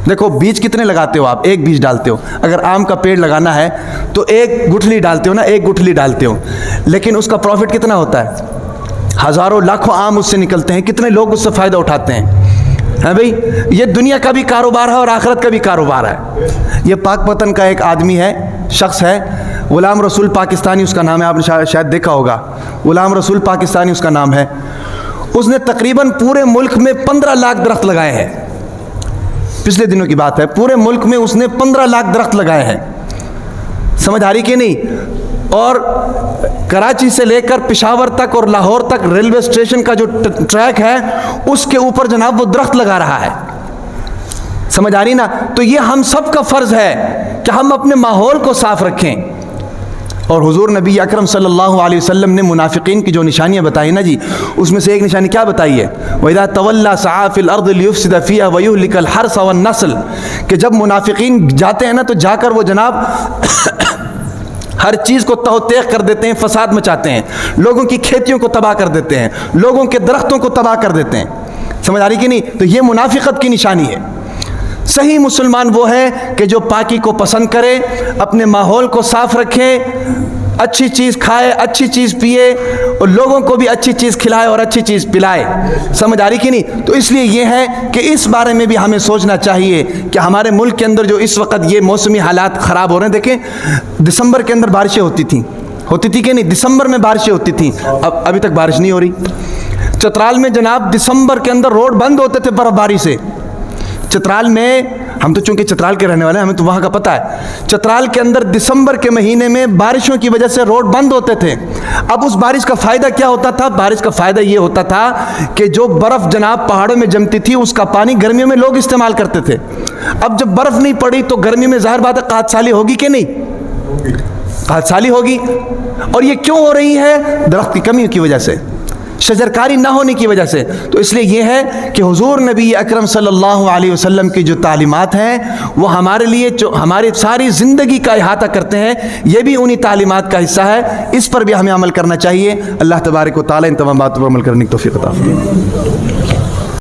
دیکھو بیج کتنے لگاتے ہو آپ؟ ایک بیج ڈالتے ہو۔ اگر آم کا پیڑ لگانا ہے تو ایک گٹھلی ڈالتے ہو نا، ایک گٹھلی ڈالتے ہو، لیکن اس کا پروفٹ کتنا ہوتا ہے؟ ہزاروں لاکھوں آم اس سے نکلتے ہیں، کتنے لوگ اس سے فائدہ اٹھاتے ہیں بھئی۔ یہ دنیا کا بھی کاروبار ہے اور آخرت کا بھی کاروبار ہے۔ یہ پاک وطن کا ایک آدمی ہے، شخص ہے، غلام رسول پاکستانی اس کا نام ہے، آپ نے شاید دیکھا ہوگا، غلام رسول پاکستانی اس کا نام ہے۔ اس نے تقریباً پورے ملک میں 15 لاکھ درخت لگائے ہیں، پچھلے دنوں کی بات ہے، پورے ملک میں اس نے 15 لاکھ درخت لگائے ہیں۔ سمجھ آ رہی کہ نہیں؟ اور کراچی سے لے کر پشاور تک اور لاہور تک ریلوے اسٹیشن کا جو ٹریک ہے اس کے اوپر جناب وہ درخت لگا رہا ہے. سمجھ آ رہی نا؟ تو یہ ہم سب کا فرض ہے کہ ہم اپنے ماحول کو صاف رکھیں. اور حضور نبی اکرم صلی اللہ علیہ وسلم نے منافقین کی جو نشانیاں بتائی نا جی، اس میں سے ایک نشانی کیا بتائی ہے؟ وَإِذَا تَوَلَّى سَعَى فِي الْأَرْضِ لِيُفْسِدَ فِيهَا وَيُهْلِكَ الْحَرْثَ وَالنَّسْلَ، کہ جب منافقین جاتے ہیں نا تو جا کر وہ جناب ہر چیز کو تہو تیغ کر دیتے ہیں، فساد مچاتے ہیں، لوگوں کی کھیتیوں کو تباہ کر دیتے ہیں، لوگوں کے درختوں کو تباہ کر دیتے ہیں. سمجھ آ رہی کہ نہیں؟ تو یہ منافقت کی نشانی ہے. صحیح مسلمان وہ ہے کہ جو پاکی کو پسند کرے، اپنے ماحول کو صاف رکھے، اچھی چیز کھائے، اچھی چیز پیے، اور لوگوں کو بھی اچھی چیز کھلائے اور اچھی چیز پلائے. سمجھ آ رہی کہ نہیں؟ تو اس لیے یہ ہے کہ اس بارے میں بھی ہمیں سوچنا چاہیے کہ ہمارے ملک کے اندر جو اس وقت یہ موسمی حالات خراب ہو رہے ہیں، دیکھیں دسمبر کے اندر بارشیں ہوتی تھی کہ نہیں؟ دسمبر میں بارشیں ہوتی تھیں، ابھی تک بارش نہیں ہو رہی. چترال میں جناب دسمبر کے اندر روڈ بند ہوتے تھے برف باری سے. چترال میں، ہم تو چونکہ چترال کے رہنے والے ہیں، ہمیں تو وہاں کا پتہ ہے، چترال کے اندر دسمبر کے مہینے میں بارشوں کی وجہ سے روڈ بند ہوتے تھے. اب اس بارش کا فائدہ کیا ہوتا تھا؟ بارش کا فائدہ یہ ہوتا تھا کہ جو برف جناب پہاڑوں میں جمتی تھی اس کا پانی گرمیوں میں لوگ استعمال کرتے تھے. اب جب برف نہیں پڑی تو گرمی میں ظاہر بات ہے قحط سالی ہوگی کہ نہیں؟ قحط سالی ہوگی. اور یہ کیوں ہو رہی ہے؟ درخت کی کمی کی وجہ سے، شجرکاری نہ ہونے کی وجہ سے. تو اس لیے یہ ہے کہ حضور نبی اکرم صلی اللہ علیہ وسلم کی جو تعلیمات ہیں وہ ہمارے لیے جو ہماری ساری زندگی کا احاطہ کرتے ہیں، یہ بھی انہی تعلیمات کا حصہ ہے. اس پر بھی ہمیں عمل کرنا چاہیے. اللہ تبارک و تعالی ان تمام باتوں پر عمل کرنے کی توفیق عطا فرمائے.